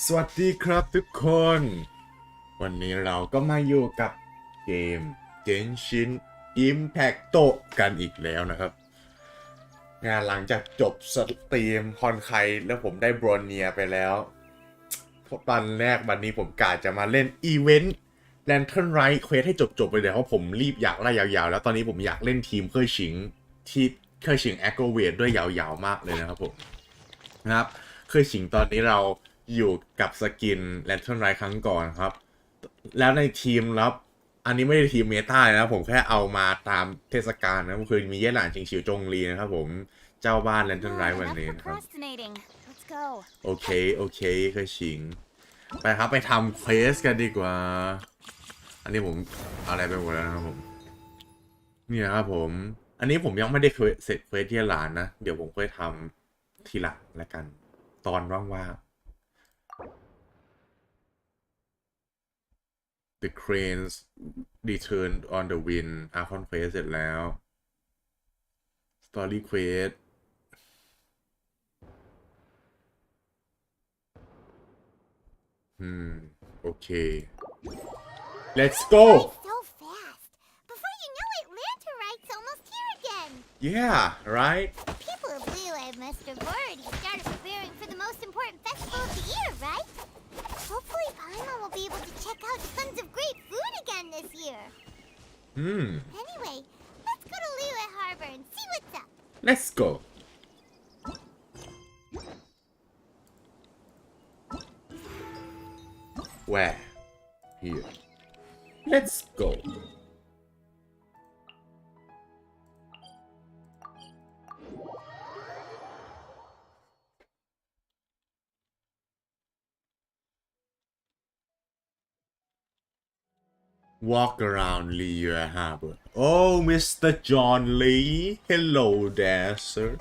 สวัสดีครับทุกคน วันนี้เราก็มาอยู่กับเกม Genshin Impact กันอีกแล้วนะครับ งานหลังจากจบสตรีมคอนไคแล้วผมได้บรอนเนียไปแล้วตอนแรกวันนี้ผมกะจะมาเล่นอีเวนต์ Lantern Rite เควสให้จบไปเลยเพราะผมรีบอยากไล่ยาวๆแล้วตอนนี้ผมอยากเล่นทีมเคยชิงที่เคยชิงแอคโกเวทด้วยยาวๆมากเลยนะครับผมนะครับเคยชิงตอนนี้เราอยู่กับสกิน Lantern Rite ครั้งก่อนครับแล้วในทีมแล้วอันนี้ไม่ได้ทีมเมตาเลยนะผมแค่เอามาตามเทศกาลนะคือมีเย่หลานชิงฉิวจงลีนะครับผมเจ้าบ้าน Lantern Rite วันนี้นะครับโอเคเคยชิงไปครับไปทำเควสกันดีกว่าอันนี้ผมอะไรไปหมดแล้วนะครับผมนี่นะครับผมอันนี้ผมยังไม่ได้เสร็จเควสที่หลานนะเดี๋ยวผมค่อยทำทีหลังแล้วกันตอนว่างๆ The cranes return on the wind Archon quest เสร็จแล้ว Story quest โอเค Let's go Yeah, right? People of Blue must have already started preparing for the most important festival of the year, right? Hopefully Paimon will be able to check out tons of great food again this year. Anyway, let's go to Liyue Harbor and see what's up. Let's go. Where? Here. Let's go. Walk around Liyue Harbor. Oh, Mr. John Lee. Hello there, sir.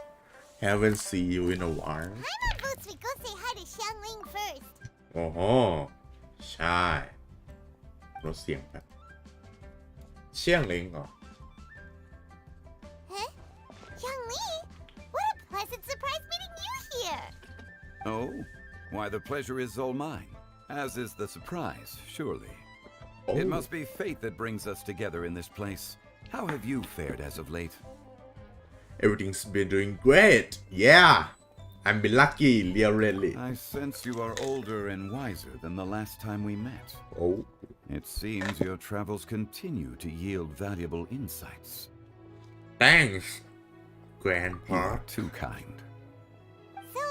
Haven't seen you in a while. Paimon votes we go say hi to Xiangling first. โอ้โหใช่ลดเสียงแบบเชี่ยงเล้งเหรอ Huh? Xiangling? What a pleasant surprise meeting you here. Oh, why the pleasure is all mine, as is the surprise, surely. Oh. It must be fate that brings us together in this place. How have you fared as of late? Everything's been doing great. Yeah, I've been lucky, really. I sense you are older and wiser than the last time we met. Oh, It seems your travels continue to yield valuable insights. thanks, You Grandpa. are too kind. So,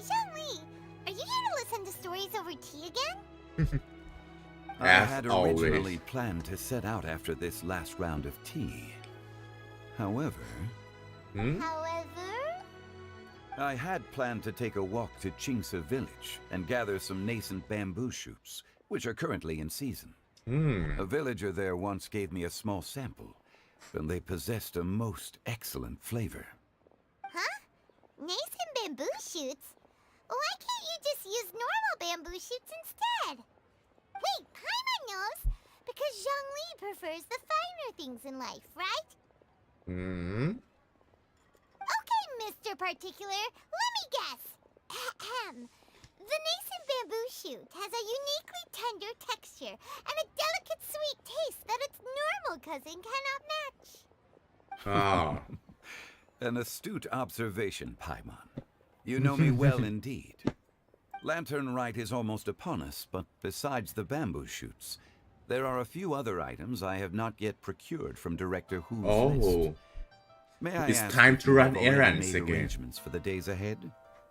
Xiangling, are you here to listen to stories over tea again? I As had always. originally planned to set out after this last round of tea. However, However... I had planned to take a walk to Chingsa village and gather some nascent bamboo shoots, which are currently in season. A villager there once gave me a small sample, and they possessed a most excellent flavor. Huh? Nascent bamboo shoots? Why can't you just use normal bamboo shoots instead? Wait, Paimon knows! Because Zhongli prefers the finer things in life, right? Okay, Mr. Particular, let me guess. Ahem. The nascent bamboo shoot has a uniquely tender texture and a delicate sweet taste that its normal cousin cannot match. Ah, An astute observation, Paimon. You know me well indeed. Lantern Rite is almost upon us, but besides the bamboo shoots, there are a few other items I have not yet procured from Director Hu's list. oh, May I It's ask time if to you run have already errands made again. arrangements for the days ahead?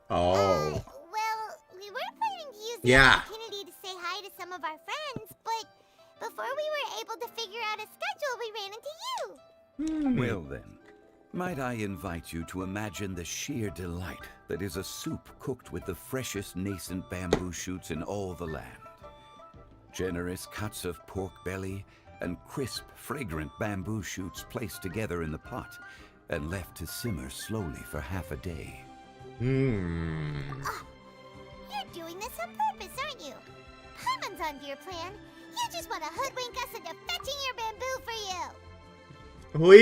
oh. Well, we were planning to use the Yeah. opportunity to say hi to some of our friends, but before we were able to figure out a schedule, we ran into you. Well then, might I invite you to imagine the sheer delight that is a soup cooked with the freshest nascent bamboo shoots in all the land. Generous cuts of pork belly and crisp, fragrant bamboo shoots placed together in the pot and left to simmer slowly for half a day. You're doing this on purpose, aren't you? Paimon's onto your plan. You just want to hoodwink us into fetching your bamboo for you. หุย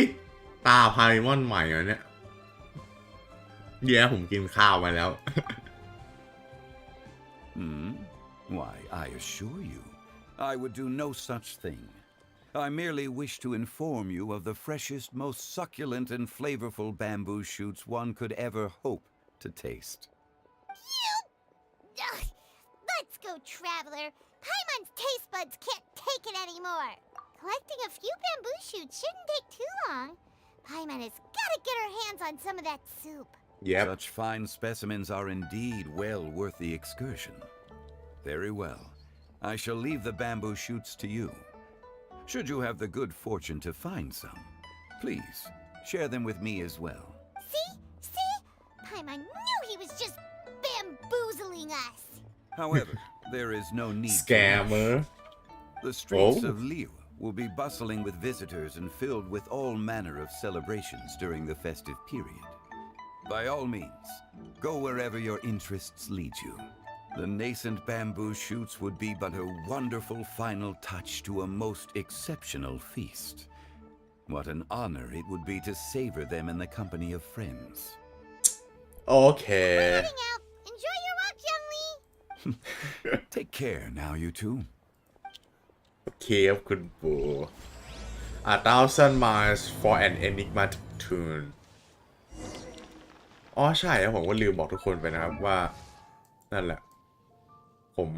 ตาพาริมอนใหม่เหรอเนี่ยเดี๋ยวผมกินข้าวมาแล้ว Hmm? Why, I assure you, I would do no such thing. I merely wish to inform you of the freshest, most succulent and flavorful bamboo shoots one could ever hope to taste. Ugh. Let's go, traveler. Paimon's taste buds can't take it anymore. Collecting a few bamboo shoots shouldn't take too long. Paimon has got to get her hands on some of that soup. Yep. Such fine specimens are indeed well worth the excursion. Very well. I shall leave the bamboo shoots to you. Should you have the good fortune to find some, please share them with me as well. See? Paimon knew he was just bamboozling us. However, there is no need to Scammer. rush. The streets Oh. of Liu will be bustling with visitors and filled with all manner of celebrations during the festive period. By all means, go wherever your interests lead you. The nascent bamboo shoots would be but a wonderful final touch to a most exceptional feast. What an honor it would be to savor them in the company of friends. โอเค Heading out. Enjoy your walk, young Lee. Take care now, you two. โอเคครับคุณปู่ A thousand miles for an enigma tune อ๋อใช่ครับผมก็ลืมบอกทุกคนไปนะครับว่านั่นแหละผม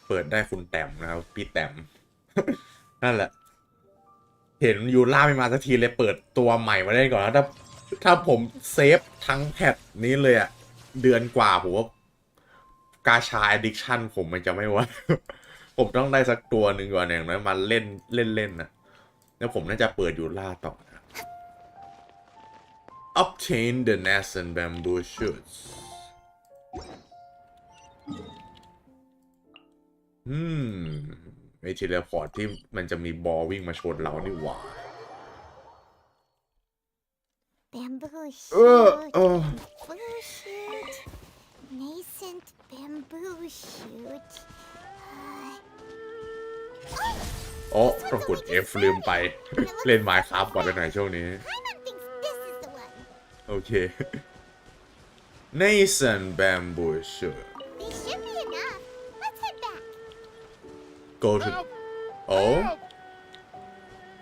เปิดได้คุณแต้มนะครับพี่แต้ม นั่นแหละเห็นยูล่าไม่มาสักทีเลยเปิดตัวใหม่มาเล่นก่อนแล้วถ้าผมเซฟทั้งแพทนี้เลยอะเดือนกว่าผมว่ากาชา addiction ผมมันจะไม่ไหว ผมต้องได้สักตัวหนึ่งก่อนอย่างน้อยมาเล่นนะแล้วผมน่าจะเปิดยูล่าต่อนะ Obtain the nascent bamboo shoots ไอทีเลพอร์ตที่มันจะมีบอลวิ่งมาชนเรานี่หว่า Bamboo shoot. Bamboo shoot. Nascent bamboo shoot. อ๋อต้องกด F ลืมไป เล่นไมค์ครับก่อนไปหน่อยช่วงนี้ Paimon thinks this is the one. โอเค Nascent bamboo shoot These should be enough. Let's head back. go to oh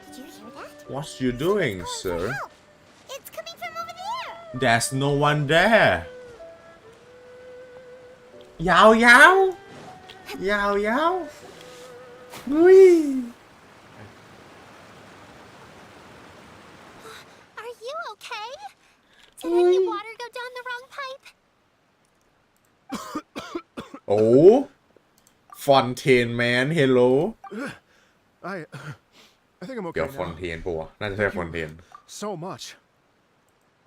Did you hear that? what you doing Calling for sir help. It's coming from over there. there's no one there ยาวอุ้ย Are you okay? Did any water go down the wrong pipe? โอ้ฟอนเทนแมนเฮลโล I think I'm เดี๋ okay ยวฟอน now. เทนปะวะน่าจะใช่ฟอนเทน So much.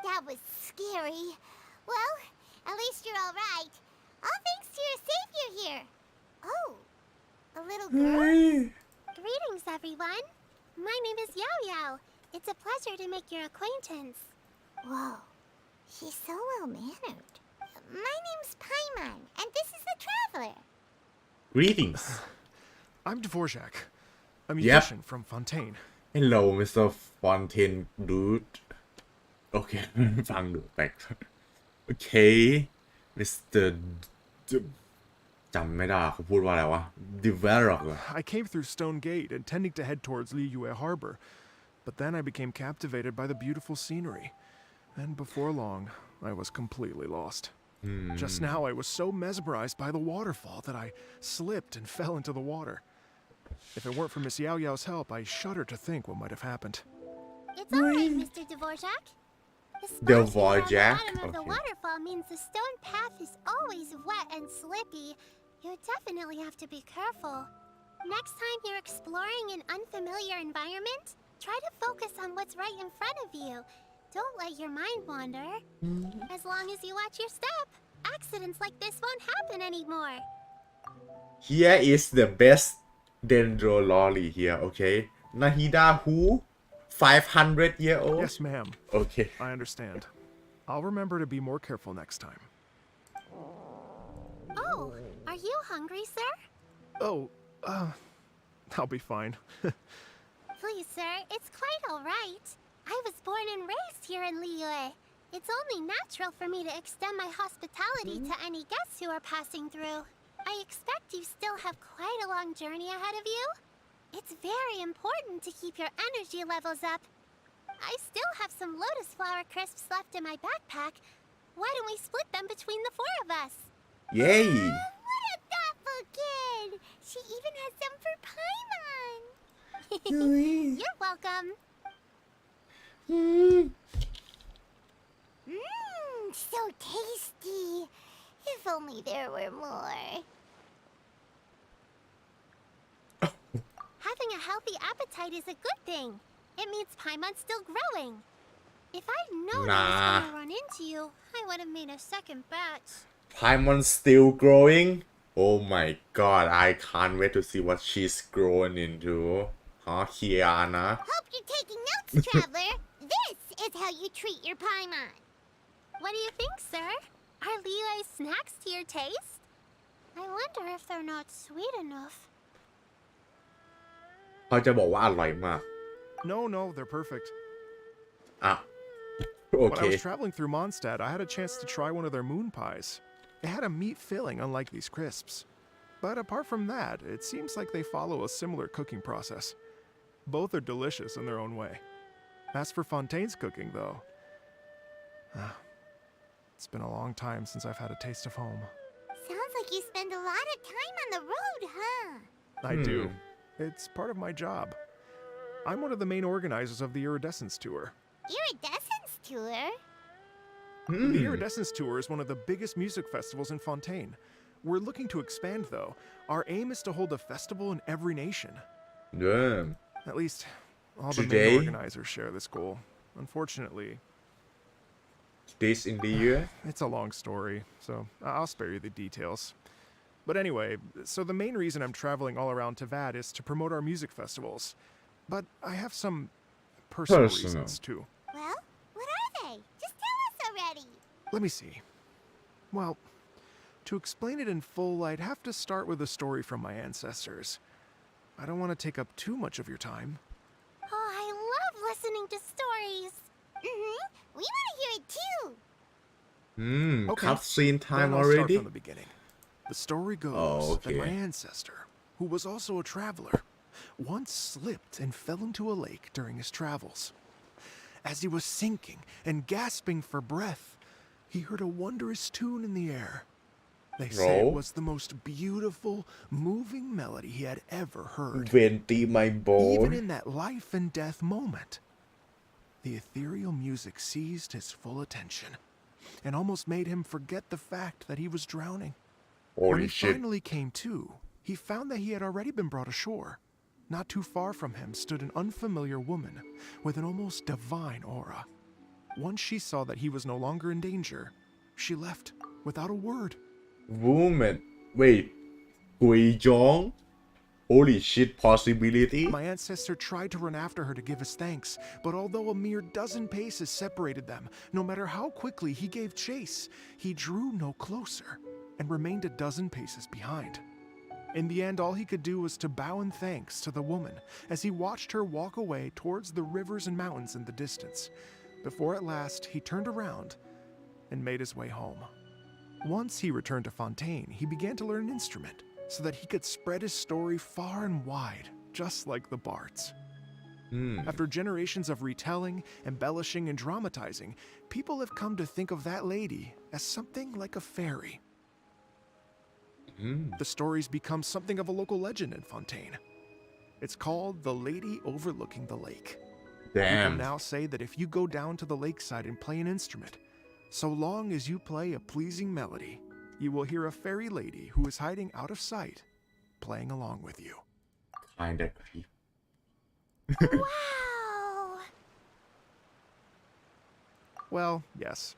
That was scary. Well, at least you're all right. All thanks to your savior here. Oh, a little girl? Greetings, everyone. My name is Yao Yao. It's a pleasure to make your acquaintance. Whoa, she's so well-mannered. My name's Paimon, and this is the traveler. greetings I'm Dvorak, a musician from Fontaine. hello Mr. Fontaine dude โอเค ฟังดูแปลกโอเค Mr. จำไม่ได้เขาพูดว่าอะไรวะ develop I came through Stone Gate, intending to head towards Liyue Harbor, but then I became captivated by the beautiful scenery. And before long, I was completely lost. Just now, I was so mesmerized by the waterfall that I slipped and fell into the water. If it weren't for Miss Yao Yao's help, I shudder to think what might have happened. It's all right, Mr. Dvorak. The Dvorak? bottom of the Okay. waterfall means the stone path is always wet and slippy. You definitely have to be careful. Next time you're exploring an unfamiliar environment, try to focus on what's right in front of you. Don't let your mind wander. As long as you watch your step, accidents like this won't happen anymore. here is the best dendrololi here okay Nahida who 500-year old Yes, ma'am. okay I understand. I'll remember to be more careful next time. Oh, are you hungry, sir? Oh, I'll be fine. Please, sir, it's quite all right. I was born and raised here in Liyue. It's only natural for me to extend my hospitality to any guests who are passing through. I I expect you still have quite a long journey ahead of you. It's very important to keep your energy levels up. I still have some lotus flower crisps left in my backpack. Why don't we split them between the four of us? เย้ What a thoughtful kid! She even has some for Paimon. เฮ้ย You're welcome. อืม So tasty. If only there were more. Having a healthy appetite is a good thing. It means Paimon's still growing. If I'd known I was gonna run into you, I would have made a second batch. Paimon still growing oh my god I can't wait to see what she's growing into ฮะเคียนะ Hope you're taking notes, traveler. This is how you treat your Paimon. What do you think, sir? Are Liyue's snacks to your taste? I wonder if they're not sweet enough. เขาจะบอกว่าอร่อยมาก No, they're perfect. อ่ะ โอ When เค I was traveling through Mondstadt, I had a chance to try one of their moon pies. It had a meat filling, unlike these crisps. But apart from that, it seems like they follow a similar cooking process. Both are delicious in their own way. As for Fontaine's cooking, though, it's been a long time since I've had a taste of home. Sounds like you spend a lot of time on the road, huh? I do. It's part of my job. I'm one of the main organizers of the Iridescence Tour. Iridescence tour? The Iridescence Tour is one of the biggest music festivals in Fontaine. We're looking to expand, though. Our aim is to hold a festival in every nation. Damn. At least, all the Today? main organizers share this goal. Unfortunately, This in the year it's a long story, so I'll spare you the details. But anyway, so the main reason I'm traveling all around Tavad is to promote our music festivals. But I have some personal reasons, too. Well, what are they? Just tell us already. Let me see. Well, to explain it in full, I'd have to start with a story from my ancestors. I don't want to take up too much of your time. Oh, I love listening to stories. We want to hear it too. Okay. cut scene Then time I'll start already from the beginning. The story goes Oh, that my okay. ancestor, who was also a traveler, once slipped and fell into a lake during his travels. As he was sinking and gasping for breath, he heard a wondrous tune in the air. They say Oh. it was the most beautiful, moving melody he had ever heard. 20 my boy Even in that life and death moment, the ethereal music seized his full attention and almost made him forget the fact that he was drowning. When holy he shit finally came to, he found that he had already been brought ashore. Not too far from him stood an unfamiliar woman with an almost divine aura. Once she saw that he was no longer in danger, she left without a word. woman wait กุยจอง holy shit possibility My ancestor tried to run after her to give his thanks, but although a mere dozen paces separated them, no matter how quickly he gave chase, he drew no closer and remained a dozen paces behind. In the end, all he could do was to bow in thanks to the woman as he watched her walk away towards the rivers and mountains in the distance, before at last he turned around and made his way home. Once he returned to Fontaine, he began to learn an instrument so that he could spread his story far and wide, just like the bards. After generations of retelling, embellishing, and dramatizing, people have come to think of that lady as something like a fairy. The story's become something of a local legend in Fontaine. It's called the Lady Overlooking the Lake. People damn now say that if you go down to the lakeside and play an instrument, so long as you play a pleasing melody, you will hear a fairy lady who is hiding out of sight, playing along with you. kinda creep Wow. Well, yes.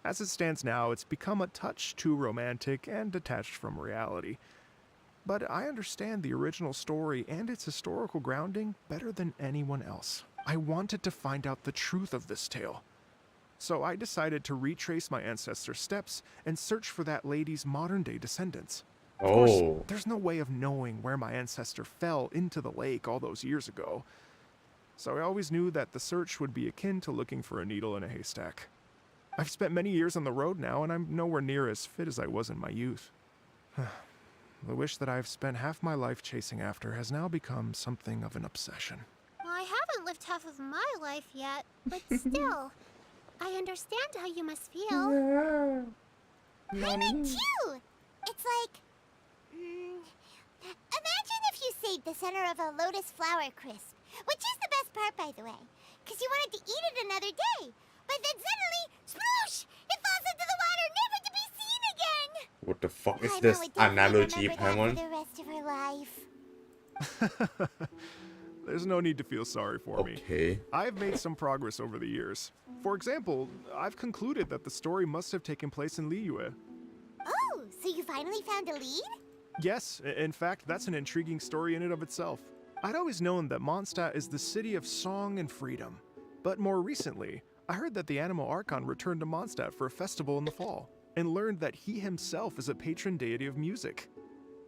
As it stands now, it's become a touch too romantic and detached from reality. But I understand the original story and its historical grounding better than anyone else. I wanted to find out the truth of this tale. So I decided to retrace my ancestors' steps and search for that lady's modern-day descendants. Of course, oh there's no way of knowing where my ancestor fell into the lake all those years ago. So I always knew that the search would be akin to looking for a needle in a haystack. I've spent many years on the road now, and I'm nowhere near as fit as I was in my youth. The wish that I've spent half my life chasing after has now become something of an obsession. Well, I haven't lived half of my life yet, but still, I understand how you must feel. I might too. It's like, imagine if you saved the center of a lotus flower crisp, which is the best part, by the way, because you wanted to eat it another day. But then suddenly, sploosh! It falls into the water, never to be seen again. What the fuck is I this know it definitely analogy, remember that Paimon? for the rest of her life. There's no need to feel sorry for me. Okay. I've made some progress over the years. For example, I've concluded that the story must have taken place in Liyue. Oh, so you finally found a lead? Yes, in fact, that's an intriguing story in and of itself. I'd always known that Mondstadt is the city of song and freedom. But more recently, I heard that the Animal Archon returned to Mondstadt for a festival in the fall, and learned that he himself is a patron deity of music.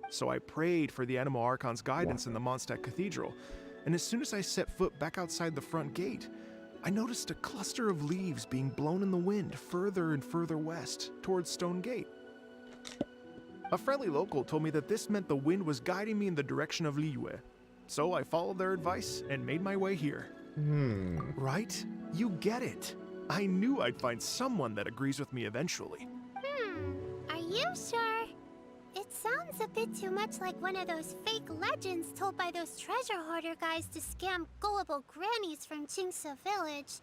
So I prayed for the Animal Archon's guidance in the Mondstadt Cathedral, and as soon as I set foot back outside the front gate, I noticed a cluster of leaves being blown in the wind further and further west, towards Stone Gate. A friendly local told me that this meant the wind was guiding me in the direction of Liyue, so I followed their advice and made my way here. Right? You get it. I knew I'd find someone that agrees with me eventually. Are you sure? It sounds a bit too much like one of those fake legends told by those treasure hoarder guys to scam gullible grannies from Chingsa Village.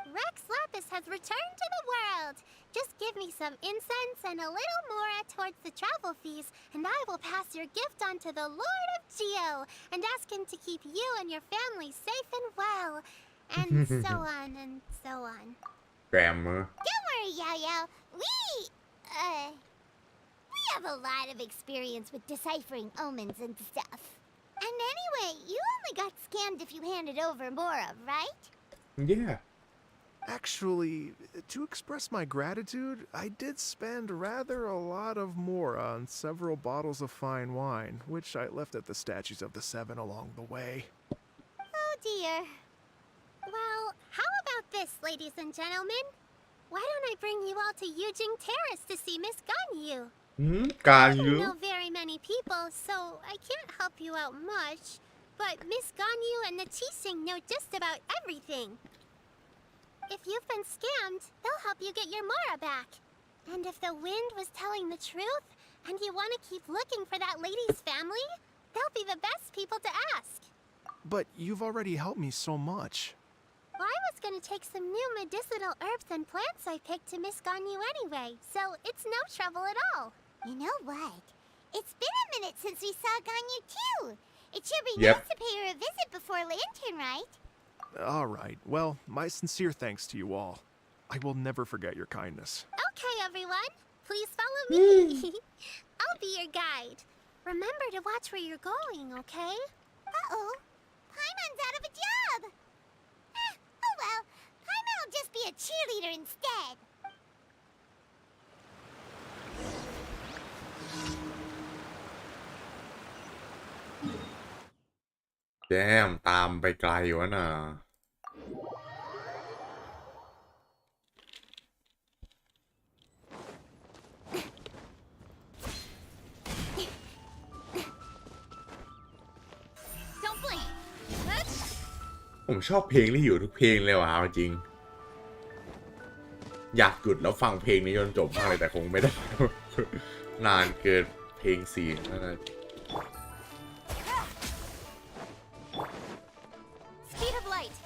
Rex Lapis has returned to the world. Just give me some incense and a little more towards the travel fees, and I will pass your gift on to the Lord of Geo and ask him to keep you and your family safe and well. And so on and so on. Grammar. Don't worry, Yao Yao. We have a lot of experience with deciphering omens and stuff. And anyway, you only got scammed if you handed over Mora, right? Yeah. Actually, to express my gratitude, I did spend rather a lot of more on several bottles of fine wine, which I left at the Statues of the Seven along the way. Oh dear. Well, how about this, ladies and gentlemen? Why don't I bring you all to Yujing Terrace to see Miss Ganyu? I don't know very many people, so I can't help you out much. But Miss Ganyu and the Qixing know just about everything. If you've been scammed, they'll help you get your Mora back. And if the wind was telling the truth, and you want to keep looking for that lady's family, they'll be the best people to ask. But you've already helped me so much. Well, I was gonna take some new medicinal herbs and plants I picked to Miss Ganyu anyway, so it's no trouble at all. You know what? It's been a minute since we saw Ganyu too. It should be nice to pay her a visit before Lantern, right? All right. Well, my sincere thanks to you all. I will never forget your kindness. Okay, everyone. Please follow me. I'll be your guide. Remember to watch where you're going, okay? Uh-oh. Paimon's out of a job. Oh well. Paimon will just be a cheerleader instead. Damn ตามไปไกลวะน่ะ Don't blink. ผมชอบเพลงที่อยู่ทุกเพลงเลยว่ะเอาจริง อยากหยุดแล้วฟังเพลงนี้จนจบมากเลยแต่คงไม่ได้ นานเกินเพลง4นาที Speed of light.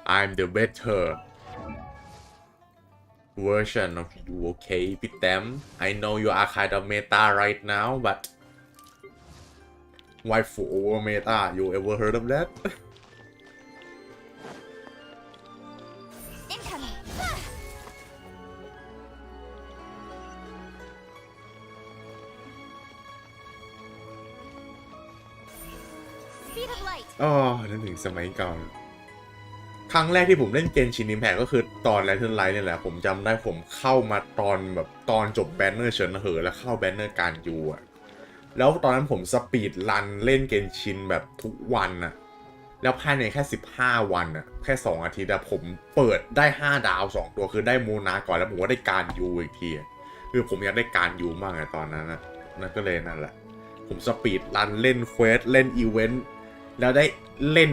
I'm the better version of you, okay, Pitem? I know you are kind of meta right now, but why for over meta? You ever heard of that? Incoming. Speed of light. อ๋อนึกถึงสมัยก่อนครั้งแรกที่ผมเล่นเกนชินอิมแพคก็คือตอนแรทเทิร์นไลท์นี่แหละผมจำได้ผมเข้ามาตอนแบบตอนจบแบนเนอร์เฉินเหอแล้วเข้าแบนเนอร์การยูอะแล้วตอนนั้นผมสปีดรันเล่นเกนชินแบบทุกวันอะ แล้วภายในแค่15 วันอะแค่2 อาทิตย์อะผมเปิดได้5 ดาว2 ตัวคือได้โมนาก่อนแล้วผมก็ได้การยูอีกทีคือผมอยากได้การยูมากเลยตอนนั้นนะนั่นก็เลยนั่นแหละผมสปีดรันเล่นเควสเล่นอีเวนต์แล้วได้เล่น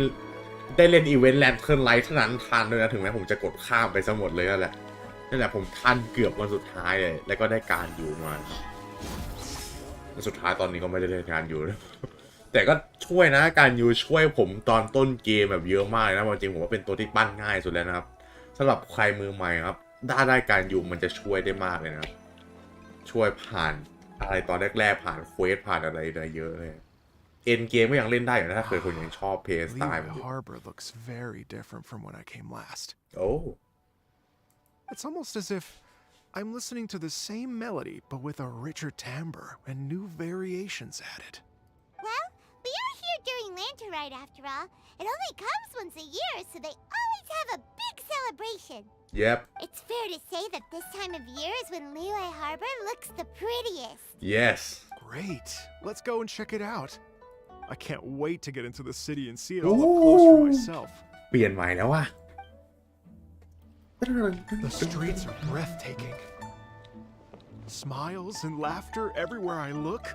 อีเวนต์แลนเทิร์นไลท์เท่านั้นทันเลยนะถึงแม้ผมจะกดข้ามไปซะหมดเลยนั่นแหละผมทันเกือบวันสุดท้ายเลยแล้วก็ได้การยูมาวันสุดท้ายตอนนี้ก็ไม่ได้เล่นการยูแล้วแต่ก็ช่วยนะการยูช่วยผมตอนต้นเกมแบบเยอะมากนะจริงผมว่าเป็นตัวที่ปั้นง่ายสุดแล้วนะครับสำหรับใครมือใหม่ครับได้การยูมันจะช่วยได้มากเลยนะช่วยผ่านอะไรตอนแรกๆผ่านเควสผ่านอะไรเยอะเลยเอ็นเกมก็ยังเล่นได้อยู่นะถ้าเคยคนยังชอบเพย์สไตล์มันอยู่ Harbor looks very different from when I came last. Oh. It's almost as if I'm listening to the same melody, but with a richer timbre and new variations added. Well, we are here during Lantern Rite after all. It only comes once a year, so they always have a big celebration. Yep. It's fair to say that this time of year is when Liyue Harbor looks the prettiest. Yes. Great. Let's go and check it out. I can't wait to get into the city and see it all up close for myself. เปลี่ยนใหม่แล้วว่ะ The streets are breathtaking. Smiles and laughter everywhere I look.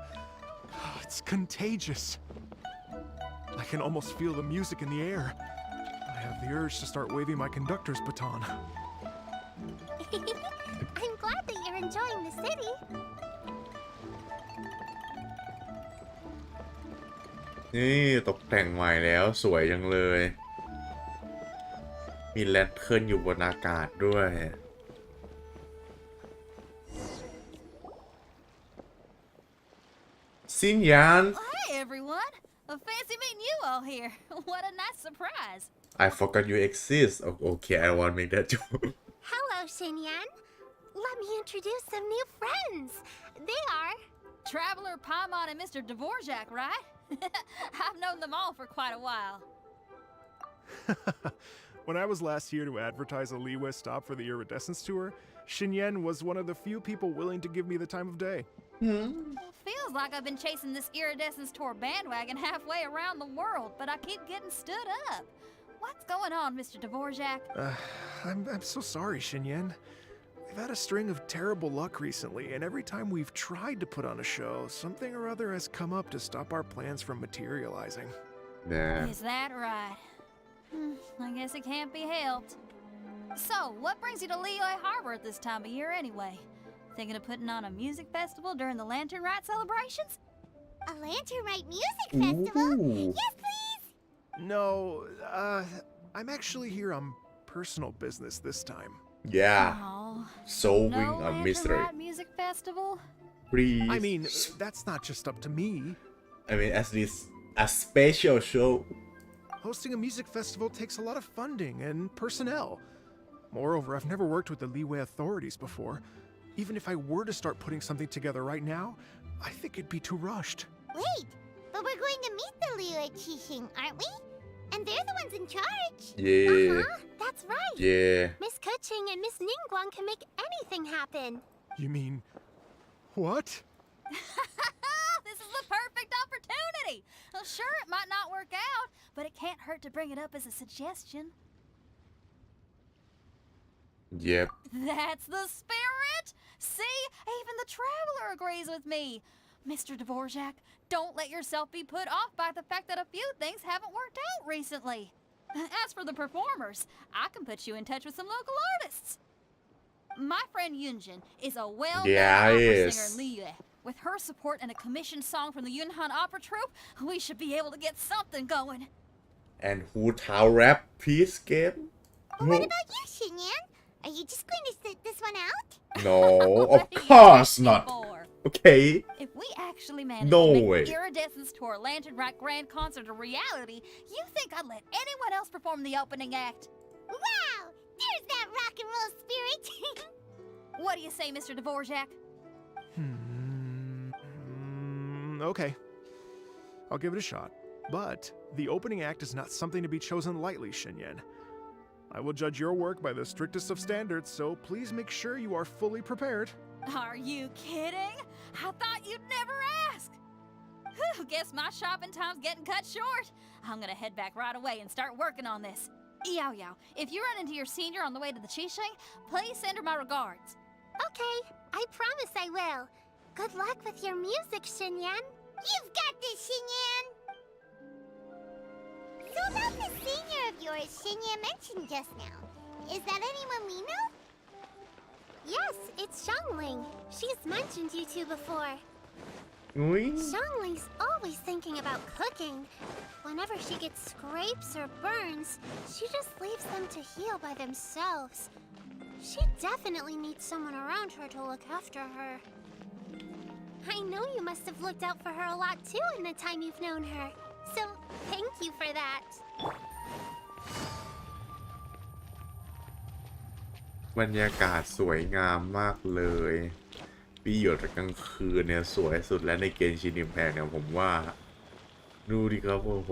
It's contagious. I can almost feel the music in the air. I have the urge to start waving my conductor's baton. I'm glad that you're enjoying the city. นี่ตกแต่งใหม่แล้วสวยจังเลย มีแรดเคิลอยู่บนอากาศด้วยซินยัน Hey everyone! Fancy meeting you all here. What a nice surprise. I forgot you exist. Okay, I want to make that joke. Hello, Xinyan. Let me introduce some new friends. They are... Traveler Paimon and Mr. Dvorak, right? I've known them all for quite a while. When I was last here to advertise a Liyue stop for the Iridescence tour, Xinyan was one of the few people willing to give me the time of day. Feels like I've been chasing this Iridescence tour bandwagon halfway around the world, but I keep getting stood up. What's going on, Mr. Dvorak? I'm so sorry, Xinyan. We've had a string of terrible luck recently, and every time we've tried to put on a show, something or other has come up to stop our plans from materializing. Nah. Is that right? I guess it can't be helped. So, what brings you to Liyue Harbor at this time of year anyway? Thinking of putting on a music festival during the Lantern Rite celebrations? A Lantern Rite music festival? Ooh. Yes, please! No, I'm actually here on personal business this time. Yeah. Oh, Solving no a Lantern mystery. Rite music festival? Please. I mean, that's not just up to me. at least a special show. Hosting a music festival takes a lot of funding and personnel. Moreover, I've never worked with the Liyue authorities before. Even if I were to start putting something together right now, I think it'd be too rushed. Wait, but we're going to meet the Liyue Qixing, aren't we? And they're the ones in charge. Yeah. That's right. Yeah. Miss Keqing and Miss Ningguang can make anything happen. You mean... what? This is the perfect opportunity! Well, sure, it might not work out, but it can't hurt to bring it up as a suggestion. Yep. That's the spirit! See? Even the Traveler agrees with me. Mr. Dvorak, don't let yourself be put off by the fact that a few things haven't worked out recently. As for the performers, I can put you in touch with some local artists. My friend Yunjin is a well-known opera singer in Liyue. With her support and a commissioned song from the Yunhan Opera Troupe, we should be able to get something going. And who tau rap piece game? Well, what about you, Xinyan? Are you just going to sit this one out? No, What of do you course take me not. for? Okay. If we actually manage No to make way. the Iridescence Tour Lantern Rite Grand Concert a reality, you think I'd let anyone else perform the opening act? Wow! There's that rock and roll spirit! What do you say, Mr. Dvorak? Okay. I'll give it a shot. But the opening act is not something to be chosen lightly, Xinyan. I will judge your work by the strictest of standards, so please make sure you are fully prepared. Are you kidding? I thought you'd never ask. Whew, guess my shopping time's getting cut short. I'm gonna head back right away and start working on this. Yao Yao, if you run into your senior on the way to the Qixing, please send her my regards. Okay, I promise I will. Good luck with your music, Xinyan. You've got this, Xinyan! So about the senior of yours Xinyan mentioned just now, is that anyone we know? Yes, it's Xiangling. She's mentioned you two before. อุ้ย Xiangling's always thinking about cooking. Whenever she gets scrapes or burns, she just leaves them to heal by themselves. She definitely needs someone around her to look after her. I know you must have looked out for her a lot too in the time you've known her. So, thank you for that. บรรยากาศสวยงามมากเลยปีหยดกลางคืนเนี่ยสวยสุดแล้วในเกมชินอิมแพคเนี่ยผมว่าดูดิครับโอ้โห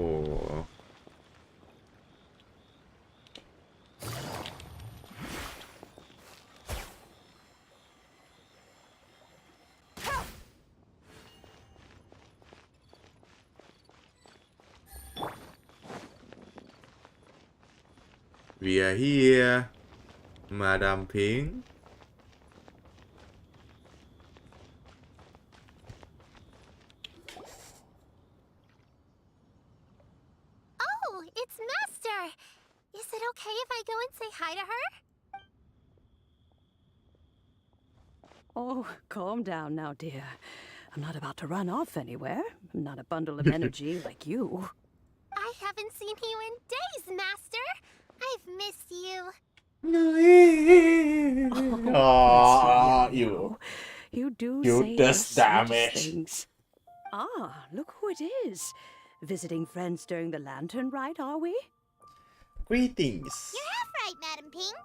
We are here, Madam Pink. Oh, it's Master! Is it okay if I go and say hi to her? Oh, calm down now, dear. I'm not about to run off anywhere. I'm not a bundle of energy like you. I haven't seen you in days, Master! I've missed you. อ๋อ you อยู่ You do You say does the sweetest damage. things. Ah, look who it is. Visiting friends during the lantern rite, are we? Greetings You're half right, Madam Ping.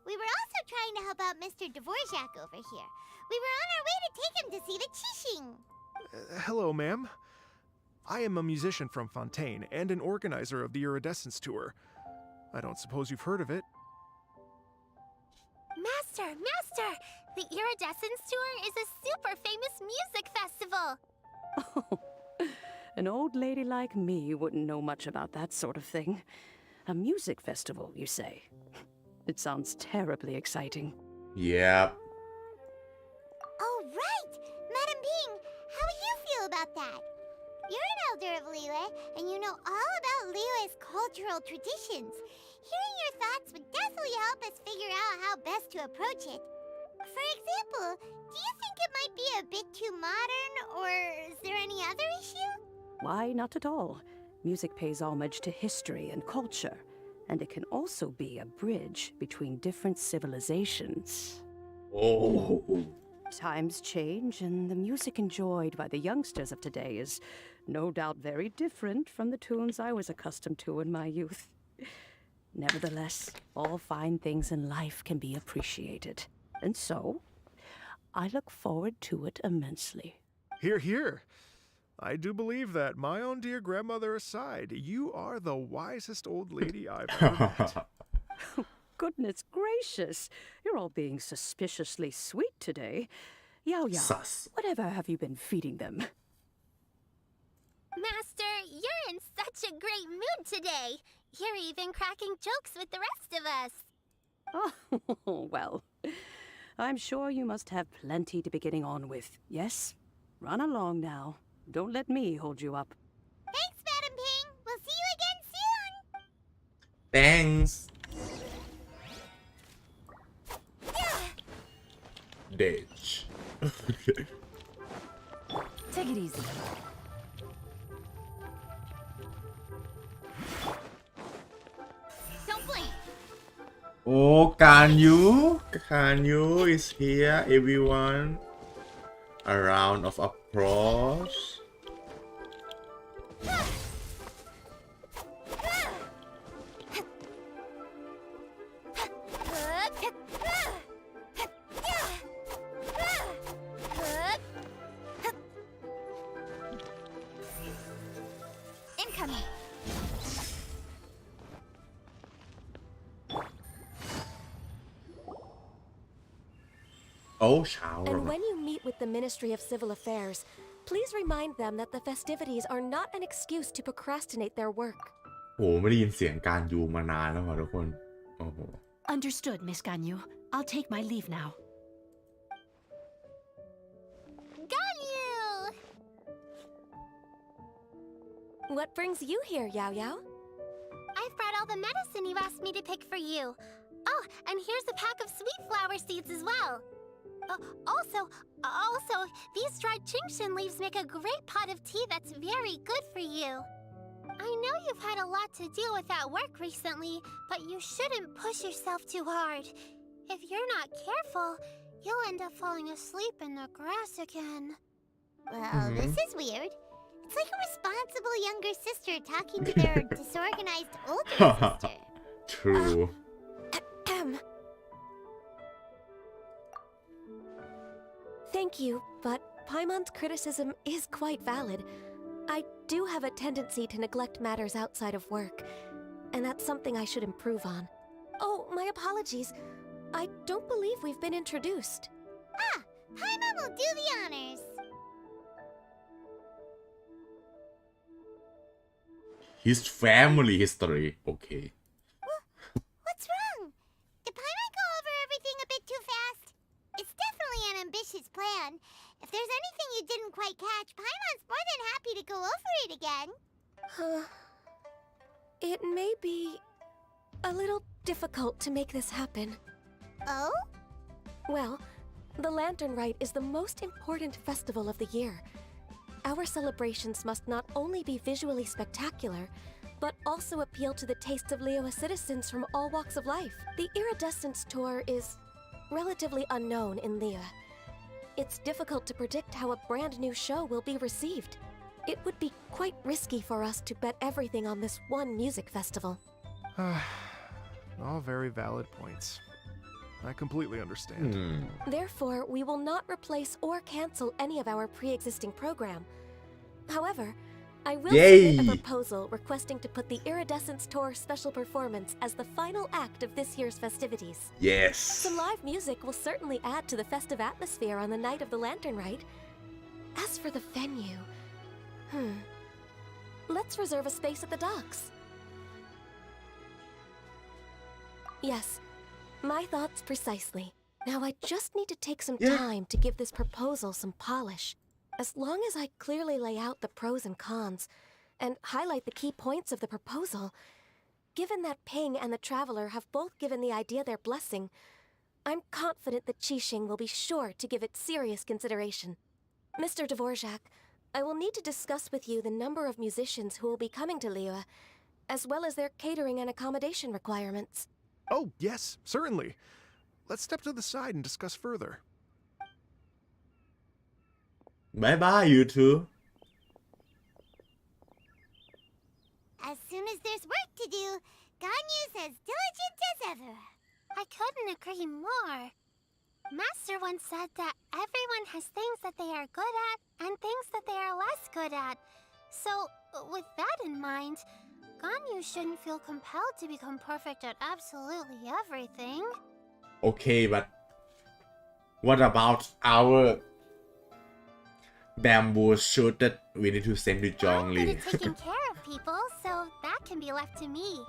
We were also trying to help out Mr. Dvorak over here. We were on our way to take him to see the Qixing. Hello, ma'am. I am a musician from Fontaine and an organizer of the Iridescence Tour. I don't suppose you've heard of it. Master! The Iridescence Tour is a super famous music festival. Oh, an old lady like me wouldn't know much about that sort of thing. A music festival, you say? It sounds terribly exciting. Yep Oh, right! Madam Ping, how do you feel about that? You're an elder of Liyue, and you know all about Liyue's cultural traditions. Hearing your thoughts would definitely help us figure out how best to approach it. For example, do you think it might be a bit too modern, or is there any other issue? Why, not at all. Music pays homage to history and culture, and it can also be a bridge between different civilizations. โอ้ Times change, and the music enjoyed by the youngsters of today is no doubt very different from the tunes I was accustomed to in my youth. Nevertheless, all fine things in life can be appreciated, and so I look forward to it immensely. Hear, hear. I do believe that, my own dear grandmother aside, you are the wisest old lady I've ever met. Goodness gracious, you're all being suspiciously sweet today. Yao Yao, Sus. whatever have you been feeding them? Master, you're in such a great mood today. You're even cracking jokes with the rest of us. Oh, well, I'm sure you must have plenty to be getting on with. Yes? Run along now. Don't let me hold you up. Thanks, Madam Ping. We'll see you again soon. Thanks Ditch Take it easy. Don't blink. Oh, can you is here, everyone. A round of applause. Incoming. Oh, เช้าแล้ว And when you meet with the Ministry of Civil Affairs, please remind them that the festivities are not an excuse to procrastinate their work. โหไม่ได้ยินเสียงการยูมานานแล้วค่ะทุกคนโอ้โห Understood, Miss Ganyu. I'll take my leave now. Ganyu! What brings you here, Yao Yao? I've brought all the medicine you asked me to pick for you. Oh, and here's a pack of sweet flower seeds as well. Also, these dried Genshin leaves make a great pot of tea that's very good for you. I know you've had a lot to deal with at work recently, but you shouldn't push yourself too hard. If you're not careful, you'll end up falling asleep in the grass again. Well, this is weird. It's like a responsible younger sister talking to their disorganized older sister. True. Thank you, but Paimon's criticism is quite valid. I do have a tendency to neglect matters outside of work, and that's something I should improve on. Oh, my apologies. I don't believe we've been introduced. Ah, Paimon will do the honors. His family history. Okay. What's wrong? Did Paimon go over everything a bit too fast? It's definitely an ambitious plan. If there's anything you didn't quite catch, Paimon's more than happy to go over it again. It may be a little difficult to make this happen. Oh? Well, the Lantern Rite is the most important festival of the year. Our celebrations must not only be visually spectacular, but also appeal to the tastes of Liyue citizens from all walks of life. The Iridescence Tour is relatively unknown in Liyue. It's difficult to predict how a brand new show will be received. It would be quite risky for us to bet everything on this one music festival. All very valid points. I completely understand. Therefore, we will not replace or cancel any of our pre-existing program. However, I will submit a proposal requesting to put the Iridescence Tour special performance as the final act of this year's festivities. Yes. Some live music will certainly add to the festive atmosphere on the night of the Lantern Rite. As for the venue, let's reserve a space at the docks. Yes, my thoughts precisely. Now I just need to take some time to give this proposal some polish. As long as I clearly lay out the pros and cons, and highlight the key points of the proposal, given that Ping and the Traveler have both given the idea their blessing, I'm confident that Qixing will be sure to give it serious consideration. Mr. Dvorak, I will need to discuss with you the number of musicians who will be coming to Liyue, as well as their catering and accommodation requirements. Oh, yes, certainly. Let's step to the side and discuss further. Bye bye, you two. As soon as there's work to do, Ganyu's as diligent as ever. I couldn't agree more. Master once said that everyone has things that they are good at and things that they are less good at. So, with that in mind, Ganyu shouldn't feel compelled to become perfect at absolutely everything. Okay, but what about our bamboo shoot that we need to send to I'm Zhongli? good at taking care of people, so that can be left to me.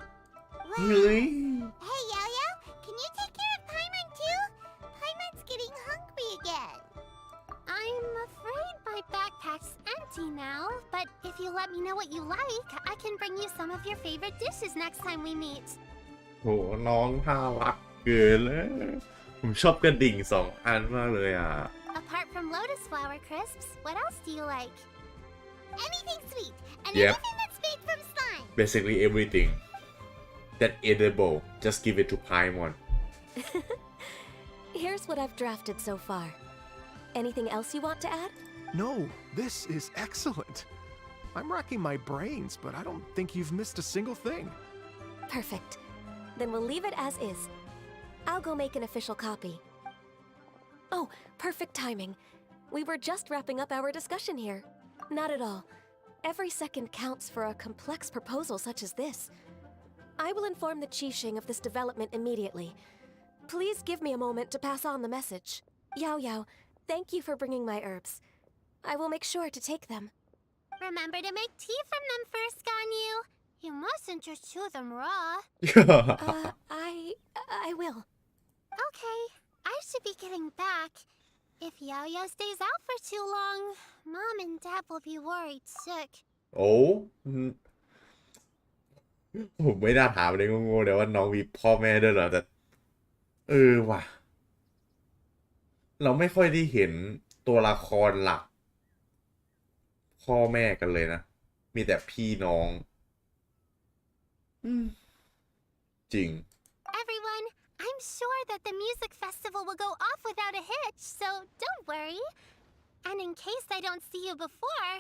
Well, Really? hey, Yao Yao, can you take care of Paimon too? Paimon's getting hungry again. I'm afraid my backpack's empty now, but if you let me know what you like, I can bring you some of your favorite dishes next time we meet. โหน้องน่ารักเกินเลยผมชอบกระดิ่งสองอันมากเลยอ่ะ Apart from lotus flower crisps, what else do you like? Anything sweet, and Yep. anything that's made from slime. Basically everything that edible just give it to Paimon. Here's what I've drafted so far. Anything else you want to add? No, this is excellent. I'm racking my brains, but I don't think you've missed a single thing. Perfect. Then we'll leave it as is. I'll go make an official copy. Oh, perfect timing. We were just wrapping up our discussion here. Not at all. Every second counts for a complex proposal such as this. I will inform the Qixing of this development immediately. Please give me a moment to pass on the message. Yao Yao, thank you for bringing my herbs. I will make sure to take them. Remember to make tea from them first, Ganyu. You mustn't just chew them raw. I will. Okay, I should be getting back. If Yao-Yao stays out for too long, Mom and Dad will be worried sick. โอ้ผมไม่น่าถามเลยงงๆเดี๋ยวว่าน้องมีพ่อแม่ด้วยเหรอแต่ว่ะเราไม่ค่อยได้เห็นตัวละครหลักพ่อแม่กันเลยนะมีแต่พี่น้องจริง Everyone, I'm sure that the music festival will go off without a hitch, so don't worry. And in case I don't see you before,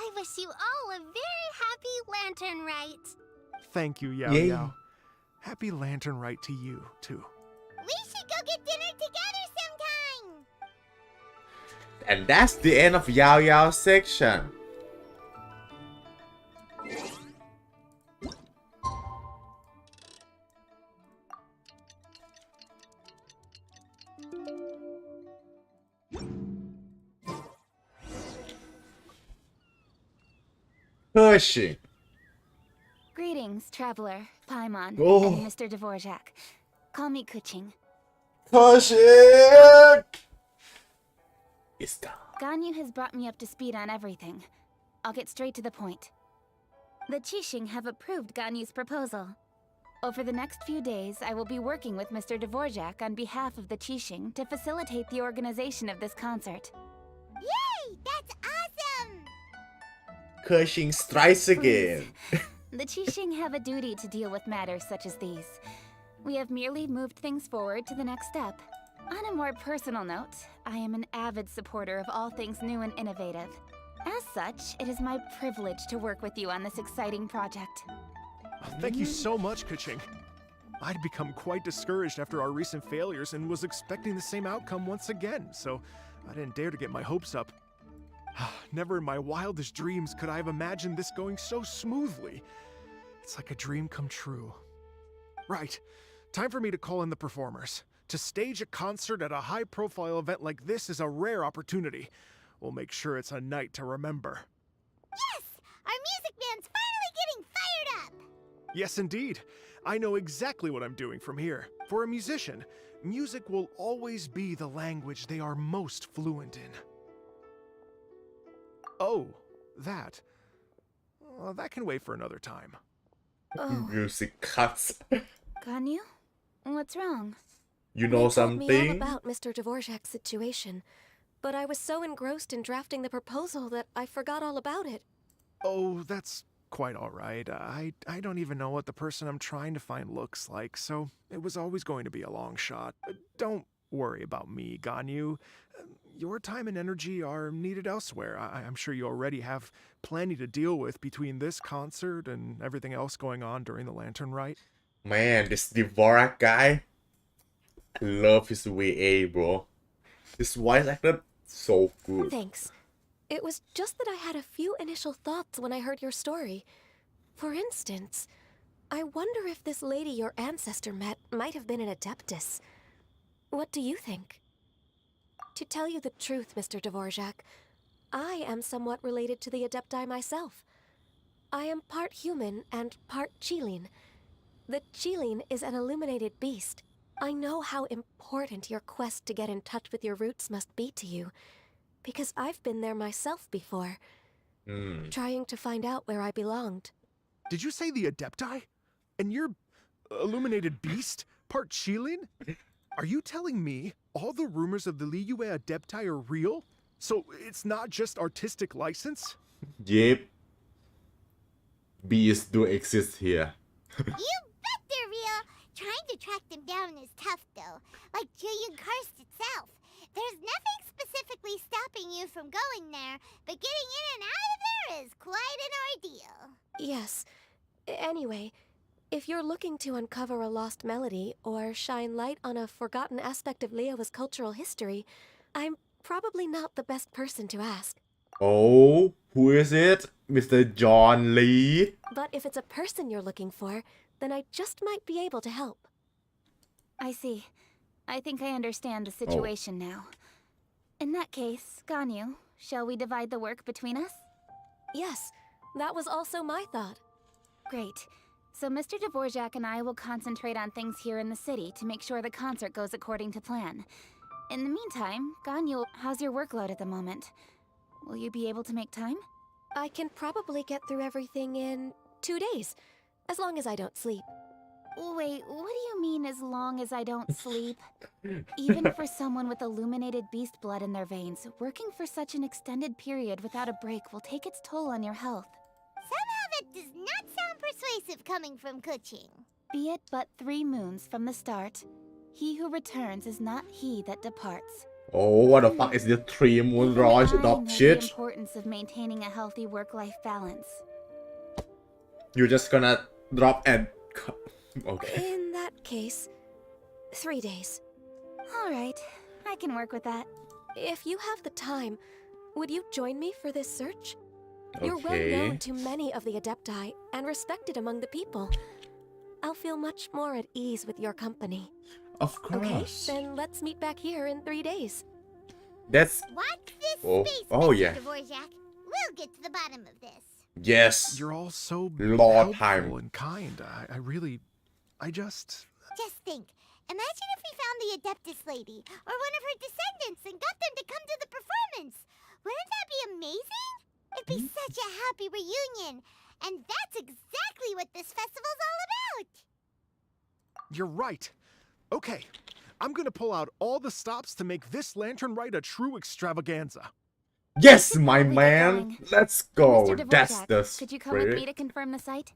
I wish you all a very happy Lantern Rite. Thank you, Yao Yay. Yao. Happy Lantern Rite to you, too. We should go get dinner together sometime. and that's the end of Yao Yao section Pershing Greetings, traveler, Paimon, Oh. and Mr. Dvorak. Call me Kuching. Pershing is gone. Ganyu has brought me up to speed on everything. I'll get straight to the point. The Qixing have approved Ganyu's proposal. Over the next few days, I will be working with Mr. Dvorak on behalf of the Qixing to facilitate the organization of this concert. Yay! That's awesome! Pershing strikes again. The Qixing have a duty to deal with matters such as these. We have merely moved things forward to the next step. On a more personal note, I am an avid supporter of all things new and innovative. As such, it is my privilege to work with you on this exciting project. Thank you so much, Kuching. I'd become quite discouraged after our recent failures and was expecting the same outcome once again, so I didn't dare to get my hopes up. Never in my wildest dreams could I have imagined this going so smoothly. It's like a dream come true. Right. Time for me to call in the performers. To stage a concert at a high-profile event like this is a rare opportunity. We'll make sure it's a night to remember. Yes! Our music band's finally getting fired up! Yes, indeed. I know exactly what I'm doing from here. For a musician, music will always be the language they are most fluent in. Oh, that. That can wait for another time. Oh, Music cuts. Ganyu? What's wrong? You know They told me all something? about Mr. Dvorak's situation, but I was so engrossed in drafting the proposal that I forgot all about it. Oh, that's quite all right. I don't even know what the person I'm trying to find looks like, so it was always going to be a long shot. Don't worry about me, Ganyu. Your time and energy are needed elsewhere. I'm sure you already have plenty to deal with between this concert and everything else going on during the Lantern Rite. Man, this Dvorak guy, I love his VA, bro. His voice actor, so good. Thanks. It was just that I had a few initial thoughts when I heard your story. For instance, I wonder if this lady your ancestor met might have been an Adeptus. What do you think? To tell you the truth, Mr. Dvorak, I am somewhat related to the Adepti myself. I am part human and part Qilin. The Qilin is an illuminated beast. I know how important your quest to get in touch with your roots must be to you, because I've been there myself before, trying to find out where I belonged. Did you say the Adepti? And you're illuminated beast? Part Qilin? Are you telling me all the rumors of the Liyue Adepti are real? So it's not just artistic license? Yep. Beasts do exist here. You bet they're real! Trying to track them down is tough, though. Like Julian Karst itself. There's nothing specifically stopping you from going there, but getting in and out of there is quite an ordeal. Yes. Anyway, if you're looking to uncover a lost melody or shine light on a forgotten aspect of Liyue's cultural history, I'm probably not the best person to ask. Oh, who is it? Mr. John Lee? But if it's a person you're looking for, then I just might be able to help. I see. I think I understand the situation now. In that case, Ganyu, shall we divide the work between us? Yes, that was also my thought. Great. So Mr. Dvorak and I will concentrate on things here in the city to make sure the concert goes according to plan. In the meantime, Ganyu, how's your workload at the moment? Will you be able to make time? I can probably get through everything in 2 days, as long as I don't sleep. Wait, what do you mean as long as I don't sleep? Even for someone with illuminated beast blood in their veins, working for such an extended period without a break will take its toll on your health. Somehow that does not sound persuasive coming from Kuching. Be it but 3 moons from the start, he who returns is not he that departs. Oh, what the fuck is this 3 moon Even rush I dog know shit? the importance of maintaining a healthy work-life balance. You're just gonna drop and okay. In that case, 3 days. All right, I can work with that. If you have the time, would you join me for this search? You're well Okay. known to many of the Adepti and respected among the people. I'll feel much more at ease with your company. Of Okay, course. then let's meet back here in 3 days. That's Watch this Oh, space, oh, Mr. yeah. Dvorak. We'll get to the bottom of this. yes. You're all so Lord helpful time. and kind. I just... Just think. Imagine if we found the Adeptus lady, or one of her descendants, and got them to come to the performance. Wouldn't that be amazing? It'd be such a happy reunion. And that's exactly what this festival's all about. You're right. Okay, I'm gonna pull out all the stops to make this lantern rite a true extravaganza. Yes, my Get man. going. Let's go. Mr. That's Dvorak, the could you come with me spirit. to confirm the site?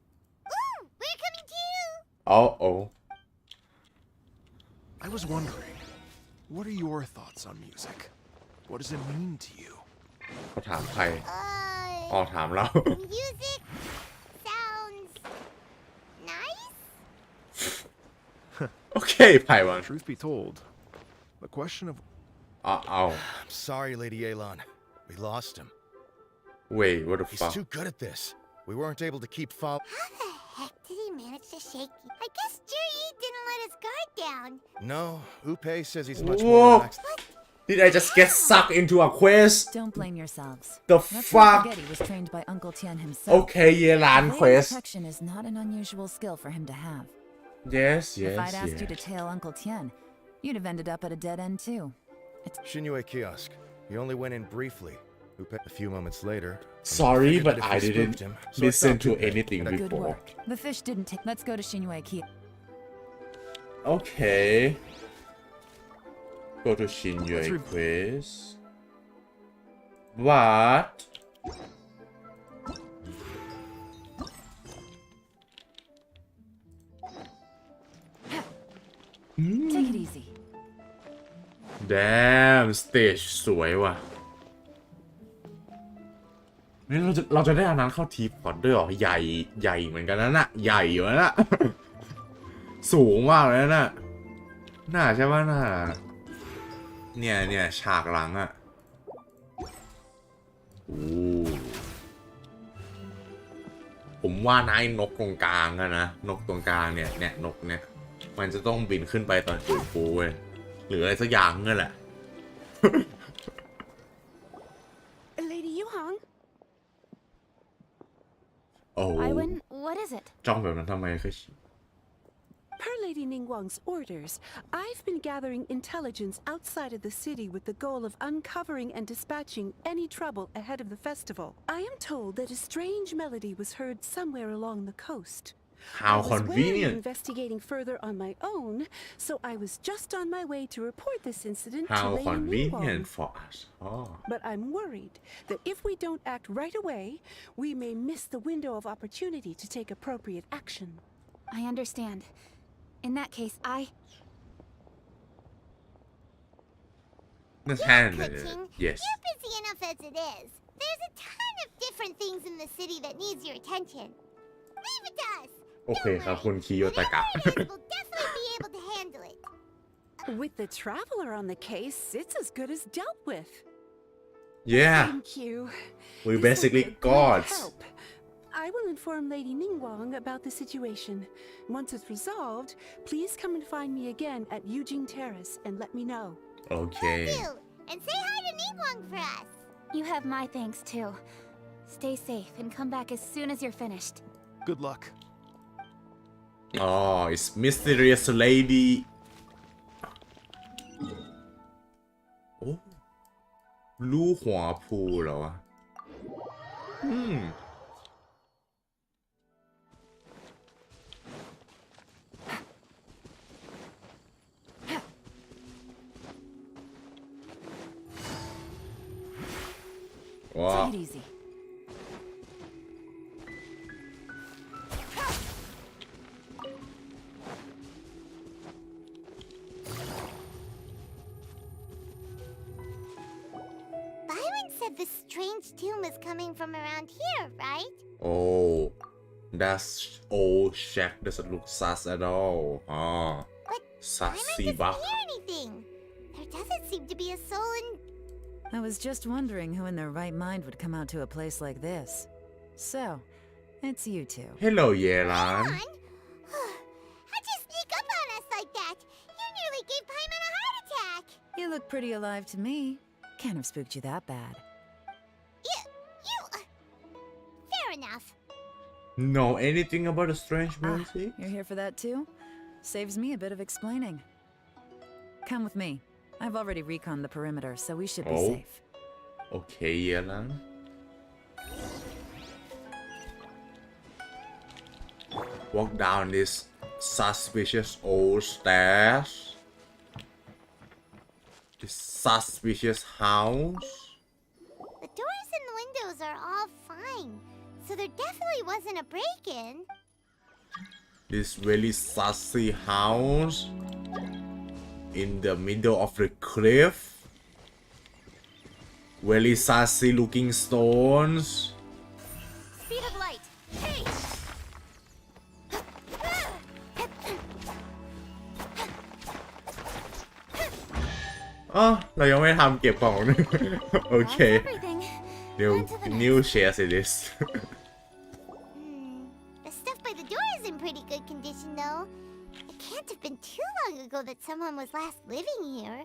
Ooh, we're coming to you. Oh. I was wondering, what are your thoughts on music? What does it mean to you? เขาถามใคร อ๋อ ถามเรา Music sounds nice. โอเคไผ่วัน Truth be told, the question of เอา I'm sorry, Lady Alon. We lost him. wait what the He's fuck too good at this. We weren't able to keep follow. How the heck did he manage to shake you? I guess Juri didn't let his guard down. No, Upe says he's much Whoa. more relaxed. did I just get sucked into a quest Don't blame yourselves. the Let's not fuck forget he was trained by Uncle Tian himself. โอเคเยลาน Evading quest detection is not an unusual skill for him to have. yes If I'd yes asked you to yes tail Uncle Tian, you'd have ended up at a dead end too. Shinyue kiosk. He only went in briefly. Upe a few moments later. sorry figured but that if I we didn't spooked him, so I listen stopped to Upe, anything and I- Good before work. The fish didn't take. Let's go to Shinue Key. okay go to Shinyue Let's quest what Take it easy. damn stage สวยว่ะนี่เราจะได้อันนั้นเข้าทีพอร์ตด้วยเหรอใหญ่เหมือนกันนะน่ะใหญ่อยู่นะ สูงมากเลยนะน่าใช่ป่ะน่าเนี่ยฉากหลังอ่ะโอ้ผมว่านะไอ้นกตรงกลางอะนะนกตรงกลางเนี่ยนกเนี่ยมันจะต้องบินขึ้นไปตอนจูบปูเว้ยหรืออะไรสักอย่างนั่นแหละ Lady Yuhang? โอ้ Iwan, what is it? จ้องแบบนั้นทำไมคือ Per Lady Ningguang's orders, I've been gathering intelligence outside of the city with the goal of uncovering and dispatching any trouble ahead of the festival. I am told that a strange melody was heard somewhere along the coast. how I was wary of convenient investigating further on my own, so I was just on my way to report this incident to how Lady convenient Ningguang. for us oh But I'm worried that if we don't act right away, we may miss the window of opportunity to take appropriate action. I understand. In that case, Miss Yeah, Han Kuching, yes you're busy enough as it is. There's a ton of different things in the city that needs your attention. Leave it to us. โอเคครับคุณคิโยตะกะ Whatever it is, we'll definitely be able to handle it. With the traveler on the case, it's as good as dealt with. yeah Thank you. we This will be basically a great gods help. I will inform Lady Ningguang about the situation. Once it's resolved, please come and find me again at Eugene Terrace and let me know. okay Do. And say hi to Ningguang for us. you have my thanks too. Stay safe and come back as soon as you're finished. good luck. อ๋อ it's mysterious lady โอ้ลู่หัวพูเหรอวะว้าว Take it easy. Byron said this strange tomb is coming from around here, right? Oh, that old shack doesn't look sus at all. But Sassy Byron buck. doesn't hear anything. There doesn't seem to be a soul in... I was just wondering who in their right mind would come out to a place like this. So, it's you two. Hello, Yelan. Come on. How'd you sneak up on us like that? You nearly gave Paimon a heart attack. You look pretty alive to me. Can't have spooked you that bad. Fair enough. Know anything about the strange music? You're here for that too? Saves me a bit of explaining. Come with me. I've already reconned the perimeter, so we should be safe. Okay, Yelan. Walk down this suspicious old stairs. This suspicious house. The doors and the windows are all fine, so there definitely wasn't a break-in. This very sassy house in the middle of the cliff. Very sassy looking stones. Speed of light. Hey! อ๋อเรายังไม่ทำเก็บกล่องนึง โอเค That's everything. เดี๋ยว On to the new next. share this The stuff by the door is in pretty good condition, though. It can't have been too long ago that someone was last living here.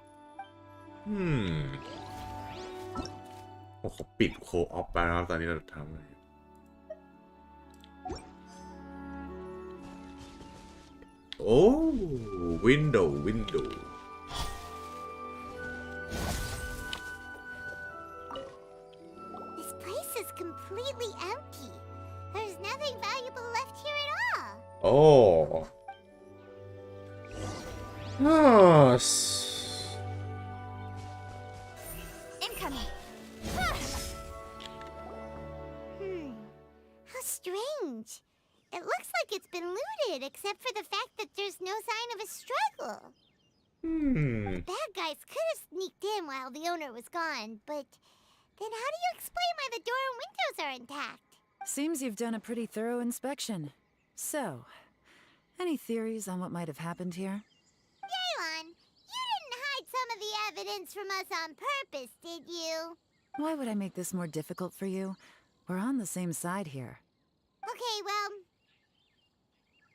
โอ้เขาปิดโคออฟไปแล้วตอนนี้เราทำอะไรโอ้ window This place is completely empty. There's nothing valuable left here at all. โอ้ Incoming. How strange. It looks like it's been looted, except for the fact that there's no sign of a struggle. Bad guys could have sneaked in while the owner was gone, but then how do you explain why the door and windows are intact? Seems you've done a pretty thorough inspection. So, any theories on what might have happened here? Yelan, you didn't hide some of the evidence from us on purpose, did you? Why would I make this more difficult for you? We're on the same side here. Okay, well...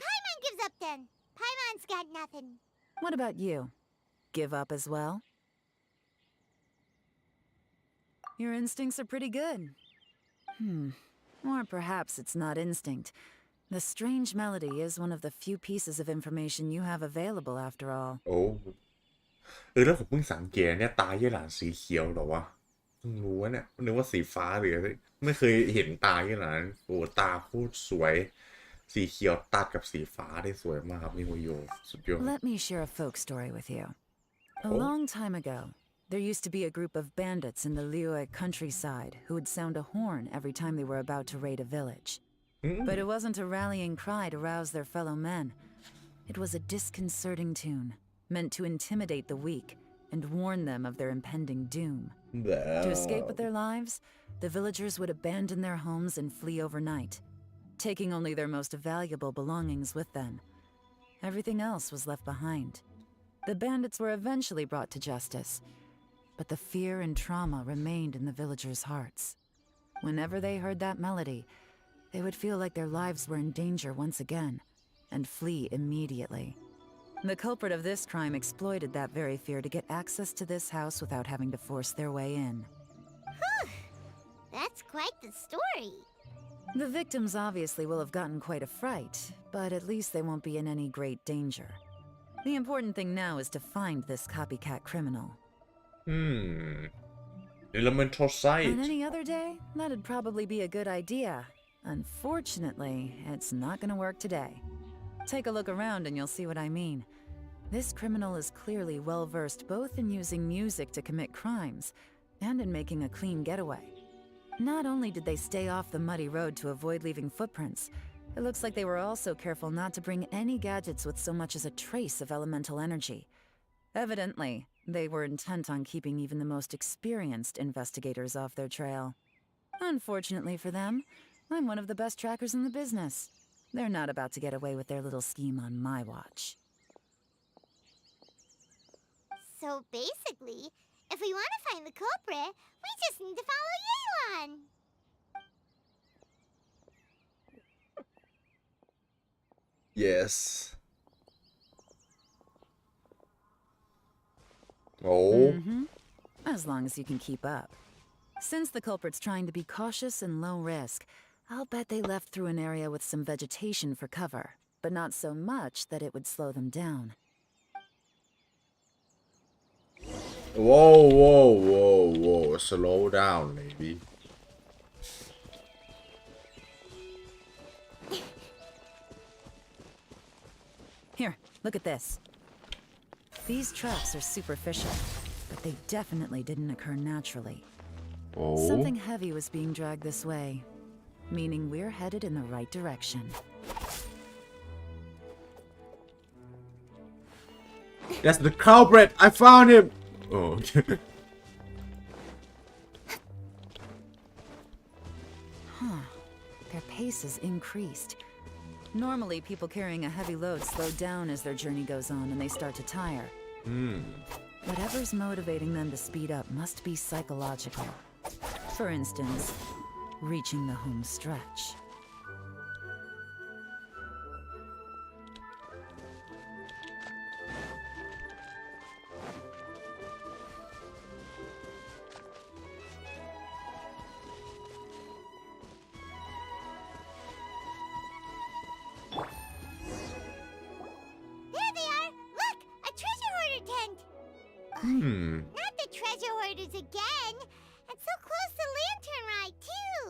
Paimon gives up then. Paimon's got nothing. What about you? Give up as well? Your instincts are pretty good. Or perhaps it's not instinct. The strange melody is one of the few pieces of information you have available after all. โอ้แล้วผมเพิ่งสังเกตเนี่ยตาเยี่ยหลานสีเขียวเหรอวะเพิ่งรู้เนี่ยนึกว่าสีฟ้าหรือไม่เคยเห็นตาเยี่ยหลานโอ้ตาโคตรสวยสีเขียวตัดกับสีฟ้าได้สวยมากครับมิโฮโยสุดยอด Let me share a folk story with you. A long time ago, there used to be a group of bandits in the Liyue countryside who would sound a horn every time they were about to raid a village. But it wasn't a rallying cry to rouse their fellow men. It was a disconcerting tune, meant to intimidate the weak and warn them of their impending doom. To escape with their lives, the villagers would abandon their homes and flee overnight, taking only their most valuable belongings with them. Everything else was left behind. The bandits were eventually brought to justice, but the fear and trauma remained in the villagers' hearts. Whenever they heard that melody, they would feel like their lives were in danger once again, and flee immediately. The culprit of this crime exploited that very fear to get access to this house without having to force their way in. That's quite the story. The victims obviously will have gotten quite a fright, but at least they won't be in any great danger. The important thing now is to find this copycat criminal. Elemental site. On any other day, that'd probably be a good idea. Unfortunately, it's not gonna work today. Take a look around and you'll see what I mean. This criminal is clearly well-versed both in using music to commit crimes and in making a clean getaway. Not only did they stay off the muddy road to avoid leaving footprints, it looks like they were also careful not to bring any gadgets with so much as a trace of elemental energy. Evidently, they were intent on keeping even the most experienced investigators off their trail. Unfortunately for them, I'm one of the best trackers in the business. They're not about to get away with their little scheme on my watch. So basically, if we want to find the culprit, we just need to follow Yelan. Yes. Oh. As long as you can keep up. Since the culprit's trying to be cautious and low risk, I'll bet they left through an area with some vegetation for cover, but not so much that it would slow them down. Whoa. Slow down, lady. Here, look at this. These tracks are superficial, but they definitely didn't occur naturally. Oh. Something heavy was being dragged this way, meaning we're headed in the right direction. That's the culprit! I found him! Oh. Their pace has increased. Normally, people carrying a heavy load slow down as their journey goes on and they start to tire. Whatever's motivating them to speed up must be psychological. For instance, reaching the home stretch. There they are! Look! A treasure hoarder tent! Not the treasure hoarders again! And so close to Lantern Rite, too!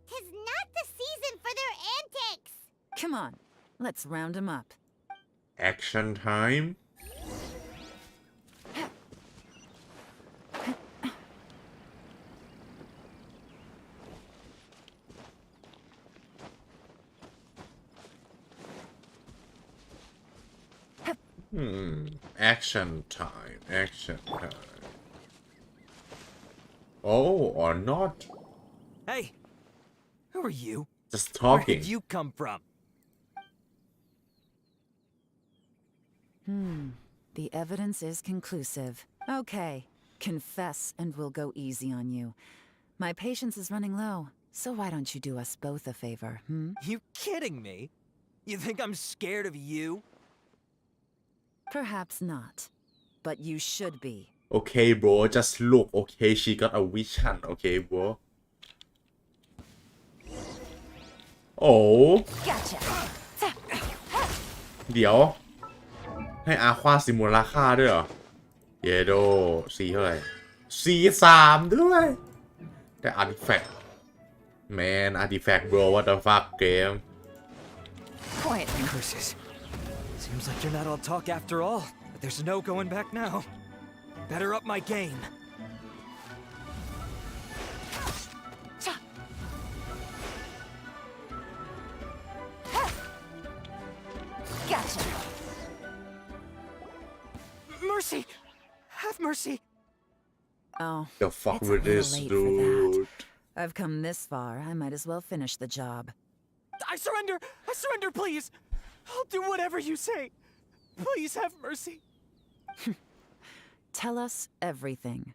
'Tis not the season for their antics! Come on, let's round them up. Action time. Action time. Oh, or not. Hey, who are you? Just Where talking. did you come from? The evidence is conclusive. Okay, confess and we'll go easy on you. My patience is running low, so why don't you do us both a favor, You kidding me? You think I'm scared of you? Perhaps not, but you should be. Okay, bro. Just look. Okay, she got a vision. Okay, bro. Oh. Gotcha. เดี๋ยว ให้อาควาซิมูล่าค่าด้วยเหรอ เยโด C เท่าไหร่ C3 ด้วย แต่อาร์ติแฟกต์ Man artifact bro what the fuck game Quiet, curses. Seems like you're not all talk after all, but there's no going back now. Better up my game. Gotcha. Mercy! Have mercy! Oh, the fuck it's with a little this late for that. dude I've come this far, I might as well finish the job. I surrender! I surrender, please! I'll do whatever you say. Please have mercy. Tell us everything.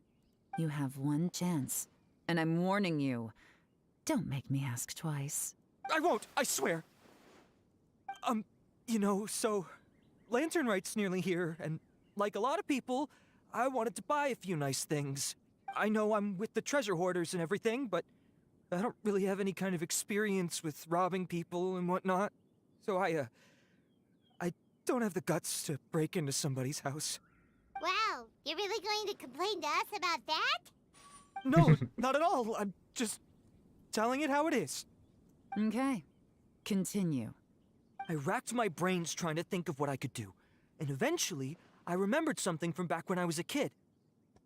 You have one chance, and I'm warning you. Don't make me ask twice. I won't, I swear. You know, so Lantern Rite's nearly here, and like a lot of people, I wanted to buy a few nice things. I know I'm with the treasure hoarders and everything, but I don't really have any kind of experience with robbing people and whatnot, so I don't have the guts to break into somebody's house. Wow, you're really going to complain to us about that? No, not at all. I'm just telling it how it is. Okay. Continue. I racked my brains trying to think of what I could do, and eventually I remembered something from back when I was a kid.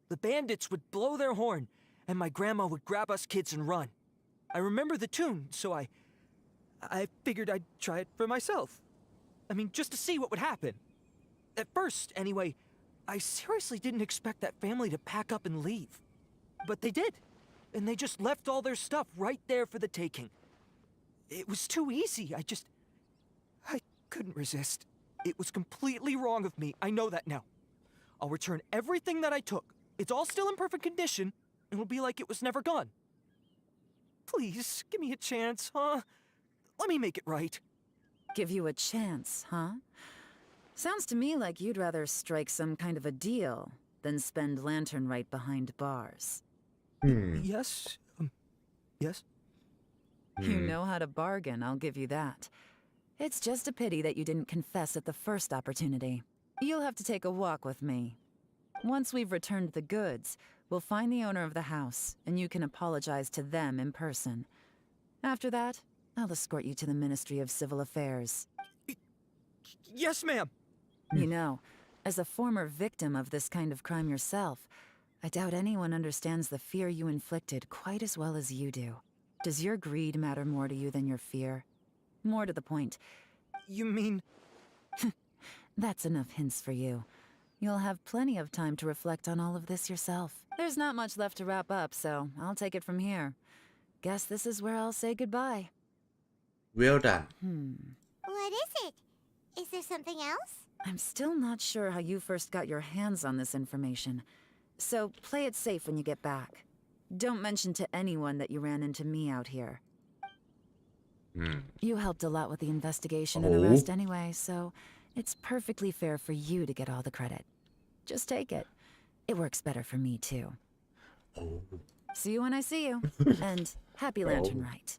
The bandits would blow their horn, and my grandma would grab us kids and run. I remember the tune, so I figured I'd try it for myself. I mean, just to see what would happen. At first, anyway, I seriously didn't expect that family to pack up and leave. But they did, and they just left all their stuff right there for the taking. It was too easy. I couldn't resist. It was completely wrong of me. I know that now. I'll return everything that I took. It's all still in perfect condition, and it'll be like it was never gone. Please, give me a chance, huh? Let me make it right. Give you a chance, huh? Sounds to me like you'd rather strike some kind of a deal than spend lantern right behind bars. Yes? Yes? You know how to bargain, I'll give you that. It's just a pity that you didn't confess at the first opportunity. You'll have to take a walk with me. Once we've returned the goods, we'll find the owner of the house, and you can apologize to them in person. After that, I'll escort you to the Ministry of Civil Affairs. Yes, ma'am! You know, as a former victim of this kind of crime yourself, I doubt anyone understands the fear you inflicted quite as well as you do. Does your greed matter more to you than your fear? More to the point. You mean... That's enough hints for you. You'll have plenty of time to reflect on all of this yourself. There's not much left to wrap up, so I'll take it from here. Guess this is where I'll say goodbye. Well done. What is it? Is there something else? I'm still not sure how you first got your hands on this information, so play it safe when you get back. Don't mention to anyone that you ran into me out here. You helped a lot with the investigation and arrest anyway, so it's perfectly fair for you to get all the credit. Just take it. It works better for me, too. See you when I see you. And happy Lantern Rite.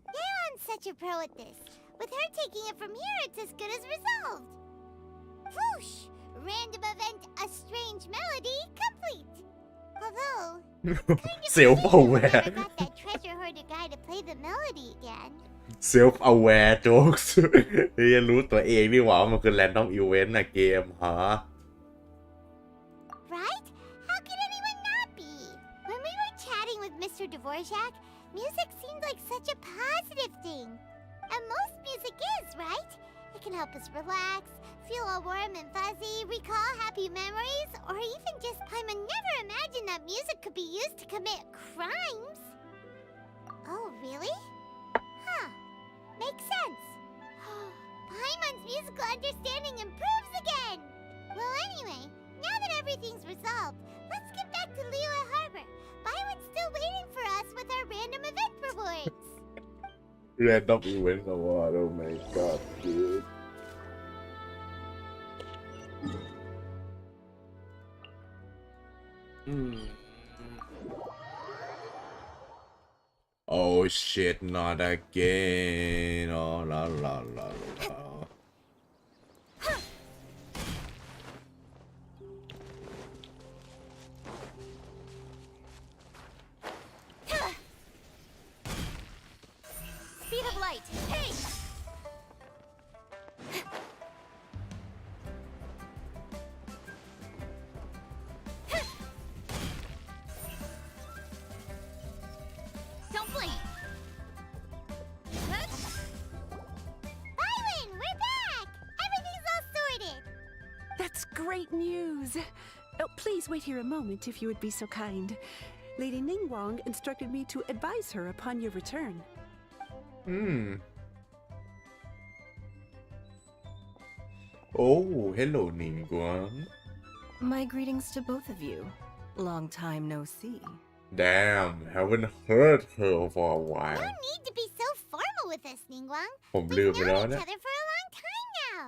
Leon's such a pro at this. With her taking it from here, it's as good as resolved. Whoosh! Random event, a strange melody, complete. Although, kind of Self-aware. I got that treasure hoarder guy to play the melody again. Self-aware jokes เรียนรู้ตัวเองนี่หว่ามันคือ random event นะเกมฮะ Right? How could anyone not be? When we were chatting with Mr. Dvorak, music seemed like such a positive thing. And most music is, right? It can help us relax, feel all warm and fuzzy, recall happy memories, or even just Paimon never imagined that music could be used to commit crimes. Oh, really? Huh. Makes sense. Paimon's musical understanding improves again! Well, anyway, now that everything's resolved, let's get back to Liyue Harbor. Byron's still waiting for us with our random event rewards. Random event award, oh my god, dude. Oh shit, not again. Oh la la la la. Speed of light. Hey! Don't blink. Byron, we're back! Everything's all sorted. That's great news. Oh, please wait here a moment if you would be so kind. Lady Ningguang instructed me to advise her upon your return. Oh, hello, Ningguang. My greetings to both of you. Long time no see. Damn, haven't heard her for a while. No need to be so formal with us, Ningguang. ผมลืม We've ไปแล้ว known นะ each other for a long time now.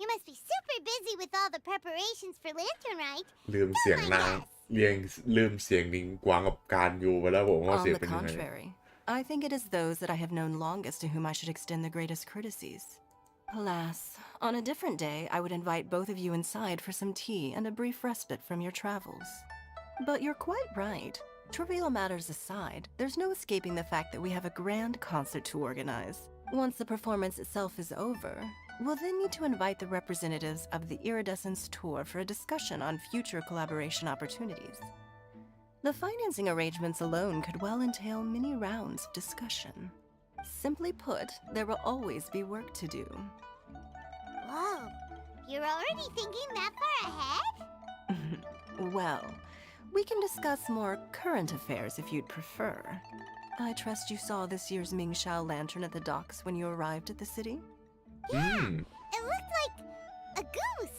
You must be super busy with all the preparations for Lantern Rite. ลืมเสียงนาง Unlike us. เรียงลืมเสียงลิงกวางกับการอยู่ไปแล้วผมว่า On เสียง the เป็นยังไง contrary, I think it is those that I have known longest to whom I should extend the greatest courtesies. Alas, on a different day, I would invite both of you inside for some tea and a brief respite from your travels. But you're quite right. Trivial matters aside, there's no escaping the fact that we have a grand concert to organize. Once the performance itself is over, we'll then need to invite the representatives of the Iridescence Tour for a discussion on future collaboration opportunities. The financing arrangements alone could well entail many rounds of discussion. Simply put, there will always be work to do. Whoa, you're already thinking that far ahead? Well, we can discuss more current affairs if you'd prefer. I trust you saw this year's Mingxiao lantern at the docks when you arrived at the city? Yeah, it looked like a goose.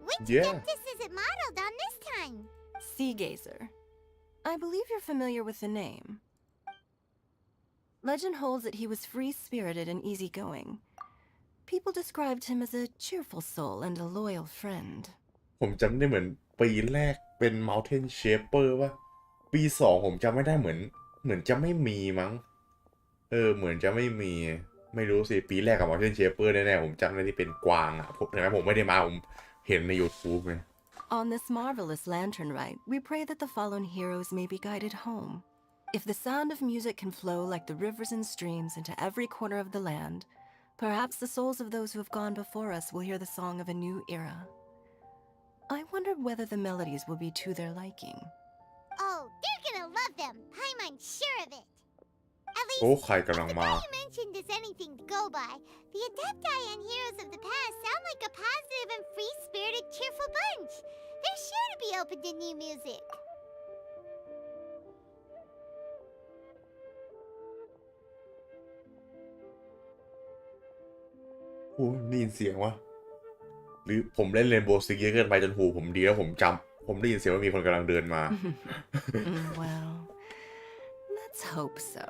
Which Yeah. Deptus is it modeled on this time? Sea Gazer. I believe you're familiar with the name. Legend holds that he was free-spirited and easygoing. People described him as a cheerful soul and a loyal friend. ผมจำได้เหมือนปีแรกเป็น Mountain Shaper ว่าปี2ผมจำไม่ได้เหมือนจะไม่มีมั้งเหมือนจะไม่มีไม่รู้สิปีแรกกับ Mountain Shaper แน่ๆผมจำได้ที่เป็นกวางอ่ะผมเห็นไหมผมไม่ได้มาผมเห็นใน YouTube ไง On this marvelous lantern rite, we pray that the fallen heroes may be guided home. If the sound of music can flow like the rivers and streams into every corner of the land, perhaps the souls of those who have gone before us will hear the song of a new era. I wonder whether the melodies will be to their liking. Oh, they're gonna love them. I'm sure of it. At least, โอ้ใครกำลัง if มา all you mentioned is anything to go by, the Adepti and heroes of the past sound like a positive and free-spirited, cheerful bunch. They're sure to be open to new music. โอ้ได้ยินเสียงวะหรือผมเล่นเรนโบว์ซิกเยอะเกินไปจนหูผมดีแล้วผมได้ยินเสียงว่ามีคนกำลังเดินมา Well, let's hope so.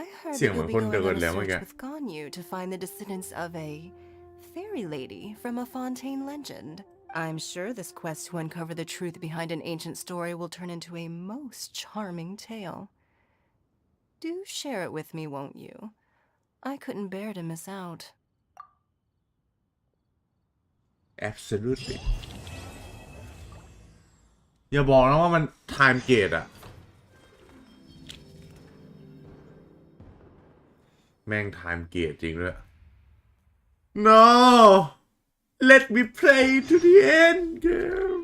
I heard เสียง that เหมื you'll อน be คน going เดิน on a แล้วเมื่อ search กี้ with Ganyu to find the descendants of a fairy lady from a Fontaine legend. I'm sure this quest to uncover the truth behind an ancient story will turn into a most charming tale. Do share it with me, won't you? I couldn't bear to miss out. Absolutely อย่าบอกนะว่ามัน time gate อะแม่ง time gate จริงด้วย No let me play to the end game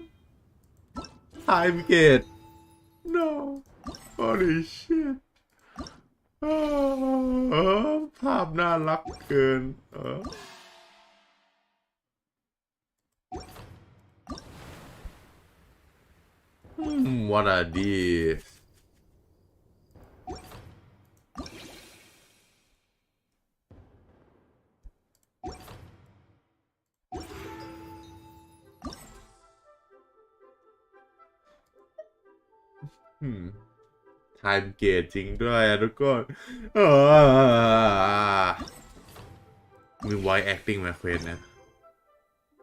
time gate No holy shit ภาพน่ารักเกินWhat are these? Time gate จริงด้วยทุกคนมี voice acting มาเควสนะ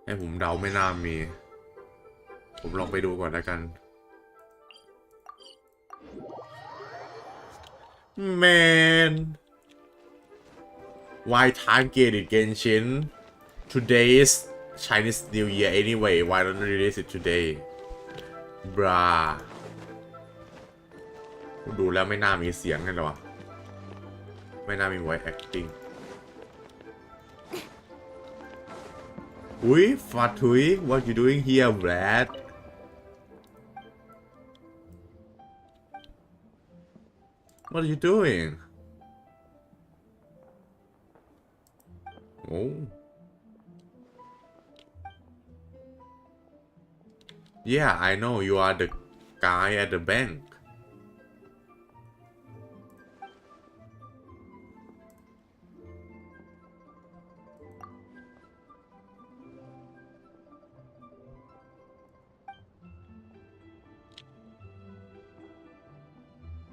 ให้ผมเดาไม่น่ามีผมลองไปดูก่อนแล้วกัน Man why time gate it Genshin today's Chinese New Year anyway why don't you release it today bruh ดูแล้วไม่น่ามีเสียงเลยหรอไม่น่ามี voice acting อุ้ยฟาทุย what you doing here Brad What are you doing? Oh. Yeah, I know you are the guy at the bank.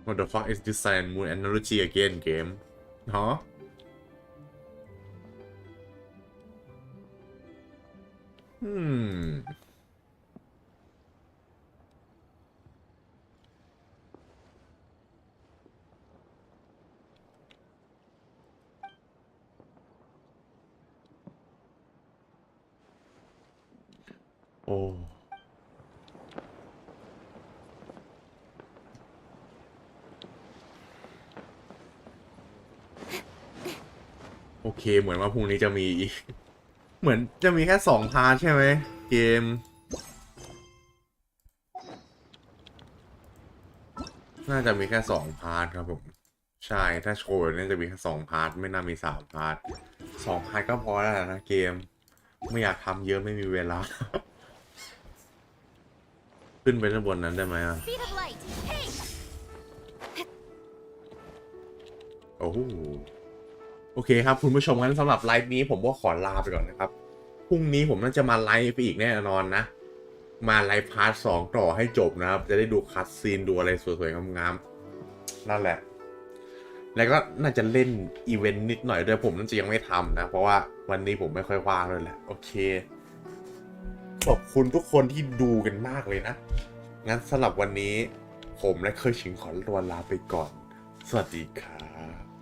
What the fuck is this Sun Moon analogy again, game? Huh? อ้โอเคเหมือนว่าพรุ่งนี้จะมีอีกเหมือนจะมีแค่2 พาร์ทใช่ไหมเกมน่าจะมีแค่2 พาร์ทครับผมใช่ถ้าโชว์น่าจะมีแค่2 พาร์ทไม่น่ามี3 พาร์ท2 พาร์ทก็พอแล้วนะเกมไม่อยากทำเยอะไม่มีเวลา ขึ้นไปด้านบนนั้นได้ไหมอ่ะโอ้โอเคครับคุณผู้ชมงั้นสำหรับไลฟ์นี้ผมก็ขอลาไปก่อนนะครับพรุ่งนี้ผมน่าจะมาไลฟ์ไปอีกแน่นอนนะมาไลฟ์พาร์ท 2ต่อให้จบนะครับจะได้ดูคัตซีนดูอะไรสวยๆงามๆนั่นแหละแล้วก็น่าจะเล่นอีเวนต์นิดหน่อยด้วยผมน่าจะยังไม่ทำนะเพราะว่าวันนี้ผมไม่ค่อยว่างเลยแหละโอเคขอบคุณทุกคนที่ดูกันมากเลยนะงั้นสำหรับวันนี้ผมและเคยชิงขอตัวลาไปก่อนสวัสดีครับ